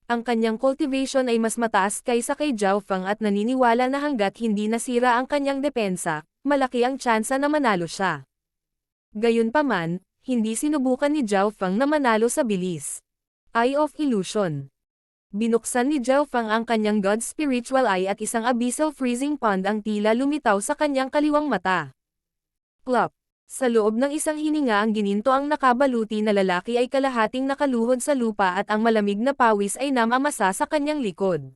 Ang kanyang cultivation ay mas mataas kaysa kay Zhao Fang at naniniwala na hanggat hindi nasira ang kanyang depensa, malaki ang tsansa na manalo siya. Gayunpaman, hindi sinubukan ni Zhao Fang na manalo sa bilis. Eye of Illusion. Binuksan ni Zhao Fang ang kanyang God's Spiritual Eye at isang abyssal freezing pond ang tila lumitaw sa kanyang kaliwang mata. Plop. Sa loob ng isang hininga ang gininto ang nakabaluti na lalaki ay kalahating nakaluhod sa lupa at ang malamig na pawis ay namamasa sa kanyang likod.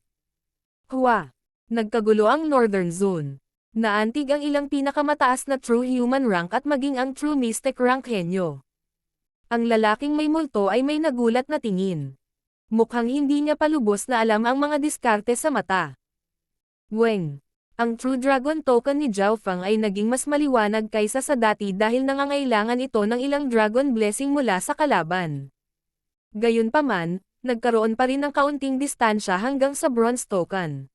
Hua! Nagkagulo ang Northern Zone. Naantig ang ilang pinakamataas na True Human rank at maging ang True Mystic rank henyo. Ang lalaking may multo ay may nagulat na tingin. Mukhang hindi niya palubos na alam ang mga diskarte sa mata. Weng! Ang True Dragon Token ni Zhao Fang ay naging mas maliwanag kaysa sa dati dahil nangangailangan ito ng ilang Dragon Blessing mula sa kalaban. Gayunpaman, nagkaroon pa rin ng kaunting distansya hanggang sa Bronze Token.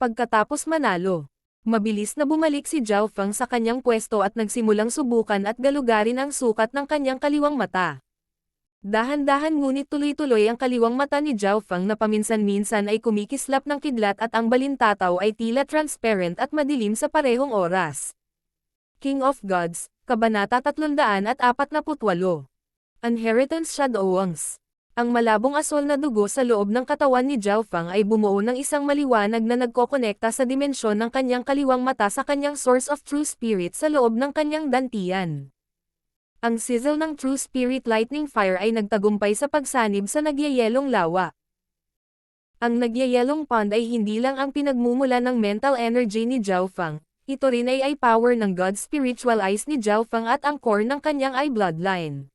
Pagkatapos manalo, mabilis na bumalik si Zhao Fang sa kanyang pwesto at nagsimulang subukan at galugarin ang sukat ng kanyang kaliwang mata. Dahan-dahan ngunit tuloy-tuloy ang kaliwang mata ni Zhao Fang na paminsan-minsan ay kumikislap ng kidlat at ang balintataw ay tila transparent at madilim sa parehong oras. King of Gods, Kabanata 348. Inheritance Shadowings. Ang malabong asol na dugo sa loob ng katawan ni Zhao Fang ay bumuo ng isang maliwanag na nagkokonekta sa dimensyon ng kanyang kaliwang mata sa kanyang source of true spirit sa loob ng kanyang dantian. Ang sizzle ng True Spirit Lightning Fire ay nagtagumpay sa pagsanib sa nagyayelong lawa. Ang nagyayelong pond ay hindi lang ang pinagmumula ng mental energy ni Zhao Fang, ito rin ay power ng God's Spiritual Eyes ni Zhao Fang at ang core ng kanyang eye bloodline.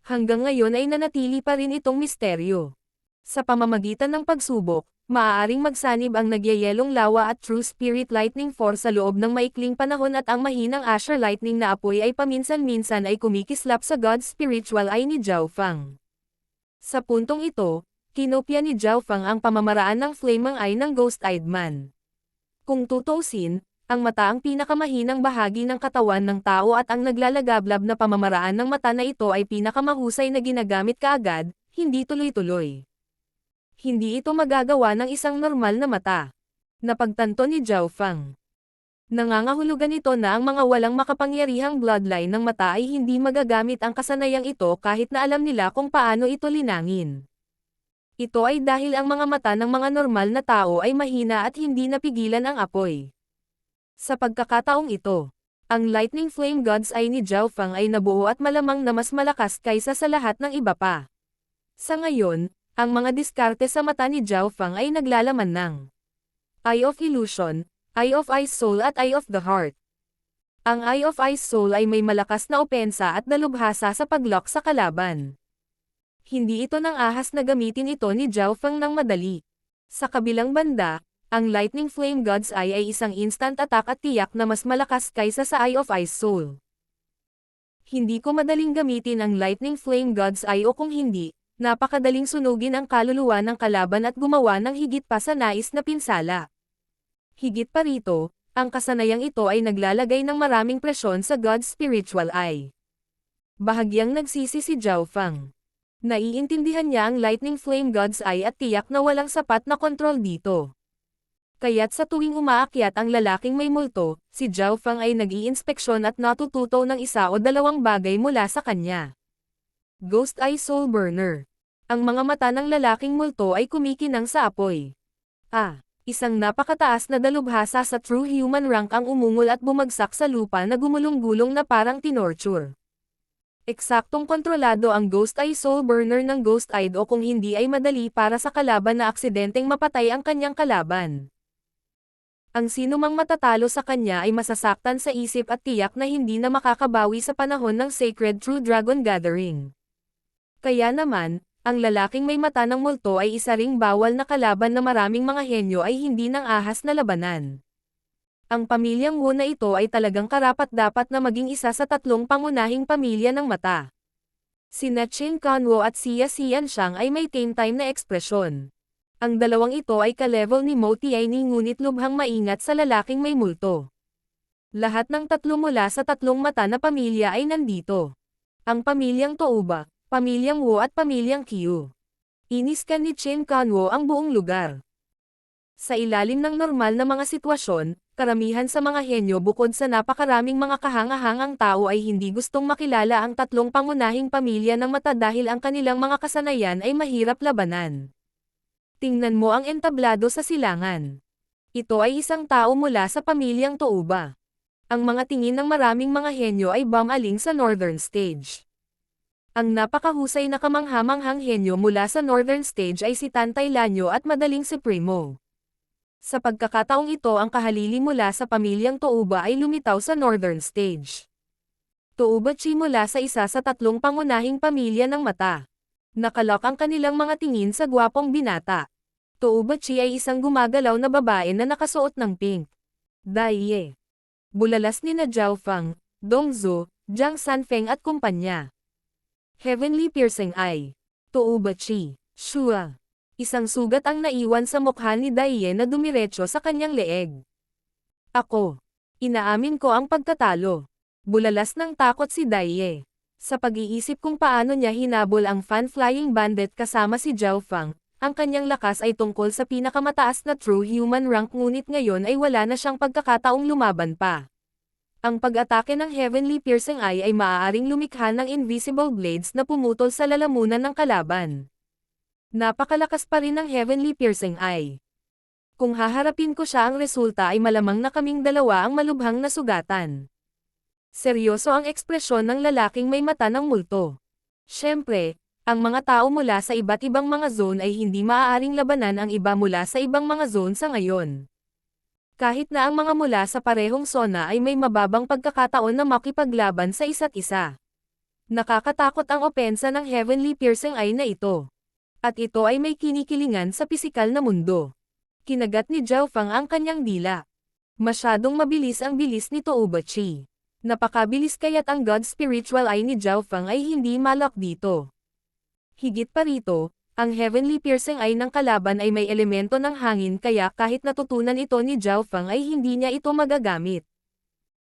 Hanggang ngayon ay nanatili pa rin itong misteryo. Sa pamamagitan ng pagsubok, maaaring magsanib ang nagyayelong lawa at True Spirit Lightning Force sa loob ng maikling panahon at ang mahinang Asher Lightning na apoy ay paminsan-minsan ay kumikislap sa God's Spiritual Eye ni Zhao Fang. Sa puntong ito, kinopya ni Zhao Fang ang pamamaraan ng Flaming Eye ng Ghost-Eyed Man. Kung tutuusin, Ang mata ang pinakamahinang bahagi ng katawan ng tao at ang naglalagablab na pamamaraan ng mata na ito ay pinakamahusay na ginagamit kaagad, hindi tuloy-tuloy. Hindi ito magagawa ng isang normal na mata. Napagtanto ni Zhao Feng. Nangangahulugan ito na ang mga walang makapangyarihang bloodline ng mata ay hindi magagamit ang kasanayang ito kahit na alam nila kung paano ito linangin. Ito ay dahil ang mga mata ng mga normal na tao ay mahina at hindi napigilan ang apoy. Sa pagkakataong ito, ang Lightning Flame God's Eye ni Zhao Feng ay nabuo at malamang na mas malakas kaysa sa lahat ng iba pa. Sa ngayon, ang mga diskarte sa mata ni Zhao Feng ay naglalaman ng Eye of Illusion, Eye of Ice Soul at Eye of the Heart. Ang Eye of Ice Soul ay may malakas na opensa at dalubhasa sa paglock sa kalaban. Hindi ito nang ahas na gamitin ito ni Zhao Feng ng madali. Sa kabilang banda, ang Lightning Flame God's Eye ay isang instant attack at tiyak na mas malakas kaysa sa Eye of Ice Soul. Hindi ko madaling gamitin ang Lightning Flame God's Eye o kung hindi, napakadaling sunugin ang kaluluwa ng kalaban at gumawa ng higit pa sa nais na pinsala. Higit pa rito, ang kasanayang ito ay naglalagay ng maraming presyon sa God's Spiritual Eye. Bahagyang nagsisi si Zhao Feng. Naiintindihan niya ang Lightning Flame God's Eye at tiyak na walang sapat na kontrol dito. Kaya't sa tuwing umaakyat ang lalaking may multo, si Zhao Feng ay nag-iinspeksyon at natututo ng isa o dalawang bagay mula sa kanya. Ghost Eye Soul Burner. Ang mga mata ng lalaking multo ay kumikinang sa apoy. Isang napakataas na dalubhasa sa true human rank ang umungol at bumagsak sa lupa na gumulong-gulong na parang tinorture. Eksaktong kontrolado ang Ghost Eye Soul Burner ng Ghost Eye o kung hindi ay madali para sa kalaban na aksidenteng mapatay ang kanyang kalaban. Ang sinumang matatalo sa kanya ay masasaktan sa isip at tiyak na hindi na makakabawi sa panahon ng Sacred True Dragon Gathering. Kaya naman, ang lalaking may mata ng multo ay isa ring bawal na kalaban na maraming mga henyo ay hindi nang ahas na labanan. Ang pamilyang Wu na ito ay talagang karapat-dapat na maging isa sa tatlong pangunahing pamilya ng mata. Sina Qin Kanwo at Xia Xianxiang ay may same time na ekspresyon. Ang dalawang ito ay ka-level ni Mo Tianyi ngunit lubhang maingat sa lalaking may multo. Lahat ng tatlo mula sa tatlong mata na pamilya ay nandito. Ang pamilyang Touba, pamilyang Wu at pamilyang Qiu. Iniskan ni Qin Kanwo ang buong lugar. Sa ilalim ng normal na mga sitwasyon, karamihan sa mga henyo bukod sa napakaraming mga kahangahangang tao ay hindi gustong makilala ang tatlong pangunahing pamilya ng mata dahil ang kanilang mga kasanayan ay mahirap labanan. Tingnan mo ang entablado sa silangan. Ito ay isang tao mula sa pamilyang Touba. Ang mga tingin ng maraming mga henyo ay bumaling sa Northern Stage. Ang napakahusay na kamanghamanghang henyo mula sa Northern Stage ay si Tantay Lanyo at madaling si Primo. Sa pagkakataong ito ang kahalili mula sa pamilyang Touba ay lumitaw sa Northern Stage. Touba Chi mula sa isa sa tatlong pangunahing pamilya ng mata. Nakalok ang kanilang mga tingin sa gwapong binata. Touba Chi ay isang gumagalaw na babae na nakasuot ng pink. Daiye. Bulalas ni na Zhao Feng, Dong Zhu, Jiang Sanfeng at kumpanya. Heavenly Piercing Eye. Touba Chi. Shua. Isang sugat ang naiwan sa mukha ni Daiye na dumiretso sa kanyang leeg. Ako. Inaamin ko ang pagkatalo. Bulalas ng takot si Daiye. Sa pag-iisip kung paano niya hinabol ang Fan-Flying Bandit kasama si Zhao Feng, ang kanyang lakas ay tungkol sa pinakamataas na true human rank ngunit ngayon ay wala na siyang pagkakataong lumaban pa. Ang pag-atake ng Heavenly Piercing Eye ay maaaring lumikha ng invisible blades na pumutol sa lalamunan ng kalaban. Napakalakas pa rin ng Heavenly Piercing Eye. Kung haharapin ko siya ang resulta ay malamang na kaming dalawa ang malubhang nasugatan. Seryoso ang ekspresyon ng lalaking may mata ng multo. Siyempre, ang mga tao mula sa iba't ibang mga zone ay hindi maaaring labanan ang iba mula sa ibang mga zone sa ngayon. Kahit na ang mga mula sa parehong zona ay may mababang pagkakataon na makipaglaban sa isa't isa. Nakakatakot ang opensa ng Heavenly Piercing Eye na ito. At ito ay may kinikilingan sa pisikal na mundo. Kinagat ni Zhao Feng ang kanyang dila. Masyadong mabilis ang bilis ni Touba Chi. Napakabilis kaya't ang God's Spiritual Eye ni Zhao Feng ay hindi malak dito. Higit pa rito, Ang Heavenly Piercing Eye ng kalaban ay may elemento ng hangin kaya kahit natutunan ito ni Zhao Feng ay hindi niya ito magagamit.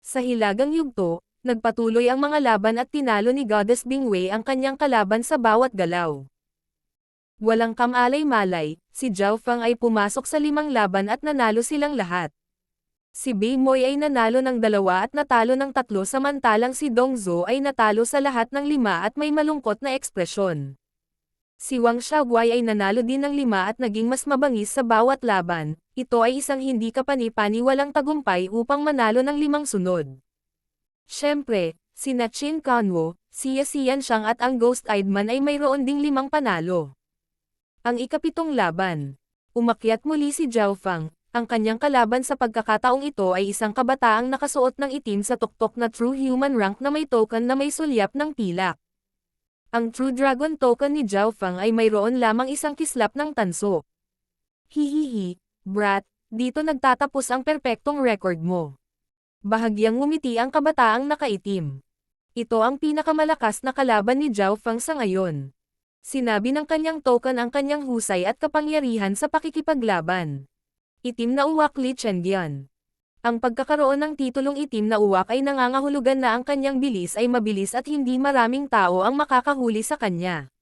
Sa hilagang yugto, nagpatuloy ang mga laban at tinalo ni Goddess Bingwei ang kanyang kalaban sa bawat galaw. Walang kamalay-malay, si Zhao Feng ay pumasok sa 5 laban at nanalo silang lahat. Si Bei Moy ay nanalo ng 2 at natalo ng 3 samantalang si Dong Zhou ay natalo sa lahat ng 5 at may malungkot na ekspresyon. Si Wang Xiaoguai ay nanalo din ng 5 at naging mas mabangis sa bawat laban. Ito ay isang hindi kapani-paniwalang tagumpay upang manalo ng 5 sunod. Siyempre, sina Qin Kanwo, si Xian Xiang at ang Ghost-Eyed Man ay mayroon ding 5 panalo. Ang ika-7 laban. Umakyat muli si Zhao Feng. Ang kanyang kalaban sa pagkakataong ito ay isang kabataang nakasuot ng itim sa tuktok na True Human rank na may token na may sulyap ng pilak. Ang True Dragon token ni Zhao Feng ay mayroon lamang isang kislap ng tanso. Hihihi, brat, dito nagtatapos ang perpektong record mo. Bahagyang ngumiti ang kabataang nakaitim. Ito ang pinakamalakas na kalaban ni Zhao Feng sa ngayon. Sinabi ng kanyang token ang kanyang husay at kapangyarihan sa pakikipaglaban. Itim na uwak Li Chendian. Ang pagkakaroon ng titulong itim na uwak ay nangangahulugan na ang kanyang bilis ay mabilis at hindi maraming tao ang makakahuli sa kanya.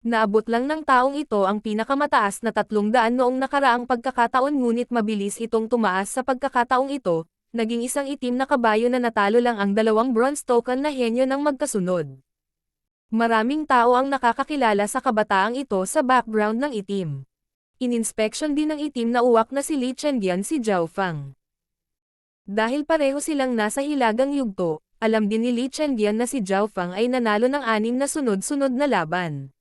Naabot lang ng taong ito ang pinakamataas na 300 noong nakaraang pagkakataon ngunit mabilis itong tumaas sa pagkakataong ito, naging isang itim na kabayo na natalo lang ang 2 bronze token na henyo ng magkasunod. Maraming tao ang nakakakilala sa kabataang ito sa background ng itim. Ininspeksyon din ng itim na uwak na si Li Chendian si Zhao Feng. Dahil pareho silang nasa hilagang yugto, alam din ni Li Chendian na si Zhao Feng ay nanalo ng 6 na sunod-sunod na laban.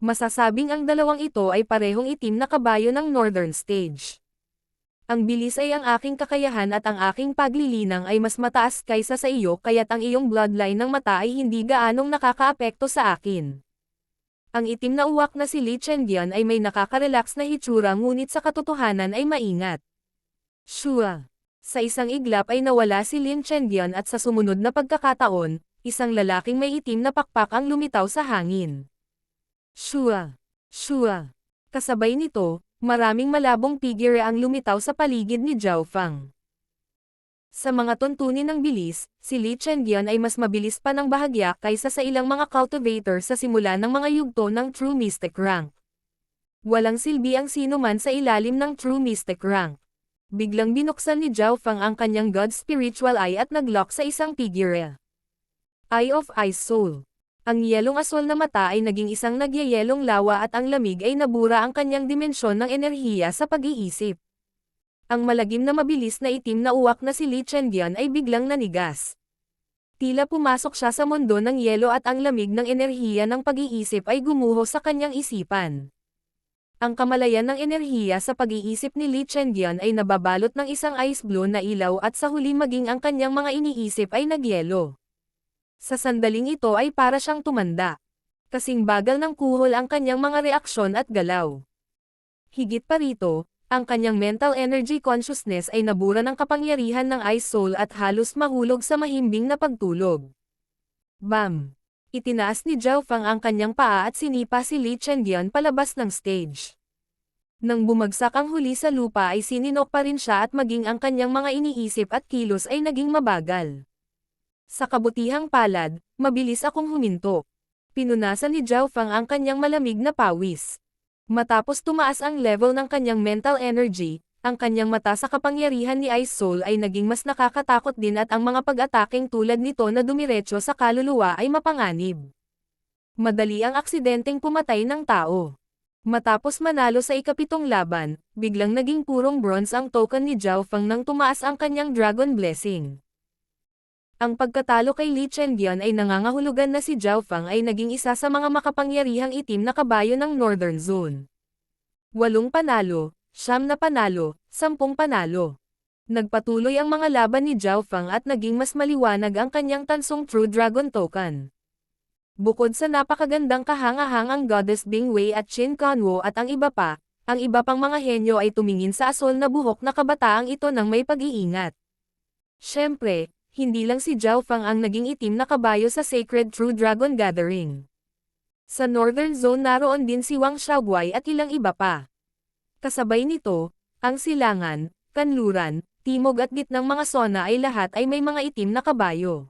Masasabing ang dalawang ito ay parehong itim na kabayo ng Northern Stage. Ang bilis ay ang aking kakayahan at ang aking paglilinang ay mas mataas kaysa sa iyo kaya't ang iyong bloodline ng mata ay hindi gaanong nakakaapekto sa akin. Ang itim na uwak na si Li Chendian ay may nakaka-relax na hitsura ngunit sa katotohanan ay maingat. Shua. Sa isang iglap ay nawala si Lin Chendian at sa sumunod na pagkakataon, isang lalaking may itim na pakpak ang lumitaw sa hangin. Shua. Shua. Kasabay nito, maraming malabong figure ang lumitaw sa paligid ni Zhao Feng. Sa mga tuntunin ng bilis, si Li Chendian ay mas mabilis pa ng bahagya kaysa sa ilang mga cultivator sa simula ng mga yugto ng True Mystic rank. Walang silbi ang sino man sa ilalim ng True Mystic rank. Biglang binuksan ni Zhao Feng ang kanyang God Spiritual Eye at naglock sa isang figure. Eye of Ice Soul. Ang yelong aswal na mata ay naging isang nagyayelong lawa at ang lamig ay nabura ang kanyang dimensyon ng enerhiya sa pag-iisip. Ang malagim na mabilis na itim na uwak na si Li Chendian ay biglang nanigas. Tila pumasok siya sa mundo ng yelo at ang lamig ng enerhiya ng pag-iisip ay gumuho sa kanyang isipan. Ang kamalayan ng enerhiya sa pag-iisip ni Li Chendian ay nababalot ng isang ice blue na ilaw at sa huli maging ang kanyang mga iniisip ay nagyelo. Sa sandaling ito ay para siyang tumanda. Kasing bagal ng kuhol ang kanyang mga reaksyon at galaw. Higit pa rito, ang kanyang mental energy consciousness ay nabura ng kapangyarihan ng Ice Soul at halos mahulog sa mahimbing na pagtulog. Bam! Itinaas ni Zhao Feng ang kanyang paa at sinipa si Li Chendian palabas ng stage. Nang bumagsak ang huli sa lupa ay sininok pa rin siya at maging ang kanyang mga iniisip at kilos ay naging mabagal. Sa kabutihang palad, mabilis akong huminto. Pinunasan ni Zhao Feng ang kanyang malamig na pawis. Matapos tumaas ang level ng kanyang mental energy, ang kanyang mata sa kapangyarihan ni Ice Soul ay naging mas nakakatakot din at ang mga pag-ataking tulad nito na dumiretso sa kaluluwa ay mapanganib. Madali ang aksidenteng pumatay ng tao. Matapos manalo sa ika-7 laban, biglang naging purong bronze ang token ni Zhao Feng nang tumaas ang kanyang Dragon Blessing. Ang pagkatalo kay Li Chendian ay nangangahulugan na si Zhao Feng ay naging isa sa mga makapangyarihang itim na kabayo ng Northern Zone. 8 panalo, 9 na panalo, 10 panalo. Nagpatuloy ang mga laban ni Zhao Feng at naging mas maliwanag ang kanyang tansong True Dragon token. Bukod sa napakagandang kahangahangang Goddess Bingwei at Qin Kanwo at ang iba pa, ang iba pang mga henyo ay tumingin sa asol na buhok na kabataang ito ng may pag-iingat. Siyempre, hindi lang si Zhao Feng ang naging itim na kabayo sa Sacred True Dragon Gathering. Sa Northern Zone naroon din si Wang Xiaoguai at ilang iba pa. Kasabay nito, ang silangan, kanluran, timog at gitnang mga sona ay lahat ay may mga itim na kabayo.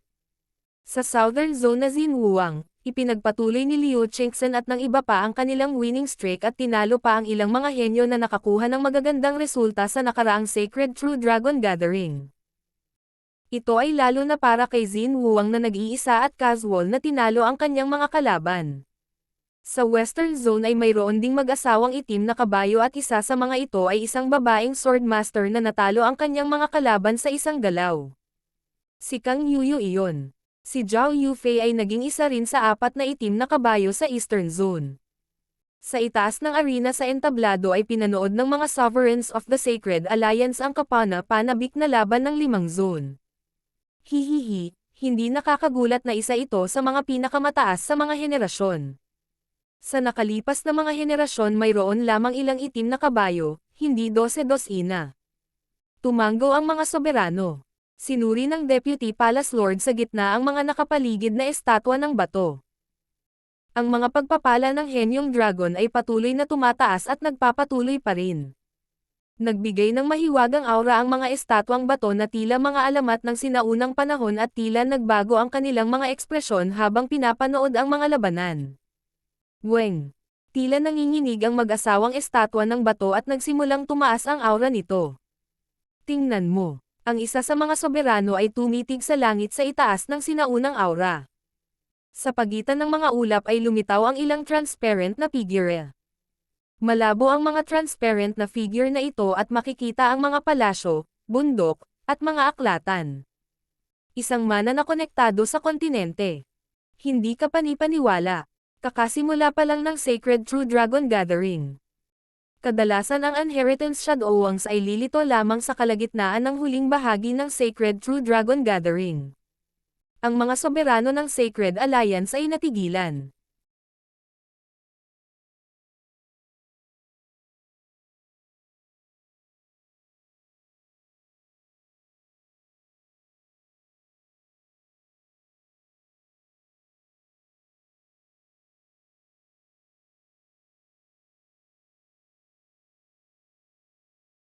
Sa Southern Zone na Xinhuang, ipinagpatuloy ni Liu Chengxen at ng iba pa ang kanilang winning streak at tinalo pa ang ilang mga henyo na nakakuha ng magagandang resulta sa nakaraang Sacred True Dragon Gathering. Ito ay lalo na para kay Xinhuang na nag-iisa at casual na tinalo ang kanyang mga kalaban. Sa Western Zone ay mayroon ding mag-asawang itim na kabayo at isa sa mga ito ay isang babaeng swordmaster na natalo ang kanyang mga kalaban sa isang galaw. Si Kang Yuyu iyon. Si Zhao Yufei ay naging isa rin sa 4 na itim na kabayo sa Eastern Zone. Sa itaas ng arena sa entablado ay pinanood ng mga Sovereigns of the Sacred Alliance ang kapana-panabik na laban ng 5 zone. Hihihi, hindi nakakagulat na isa ito sa mga pinakamataas sa mga henerasyon. Sa nakalipas na mga henerasyon mayroon lamang ilang itim na kabayo, hindi 12 na. Tumanggo ang mga soberano. Sinuri ng Deputy Palace Lord sa gitna ang mga nakapaligid na estatwa ng bato. Ang mga pagpapala ng Henyong Dragon ay patuloy na tumataas at nagpapatuloy pa rin. Nagbigay ng mahiwagang aura ang mga estatwang bato na tila mga alamat ng sinaunang panahon at tila nagbago ang kanilang mga ekspresyon habang pinapanood ang mga labanan. Weng. Tila nanginginig ang mag-asawang estatwa ng bato at nagsimulang tumaas ang aura nito. Tingnan mo. Ang isa sa mga soberano ay tumitig sa langit sa itaas ng sinaunang aura. Sa pagitan ng mga ulap ay lumitaw ang ilang transparent na figure. Malabo ang mga transparent na figure na ito at makikita ang mga palasyo, bundok, at mga aklatan. Isang mana na konektado sa kontinente. Hindi ka panipaniwala. Kakasimula pa lang ng Sacred True Dragon Gathering. Kadalasan ang Inheritance Shadowlands ay lilito lamang sa kalagitnaan ng huling bahagi ng Sacred True Dragon Gathering. Ang mga soberano ng Sacred Alliance ay natigilan.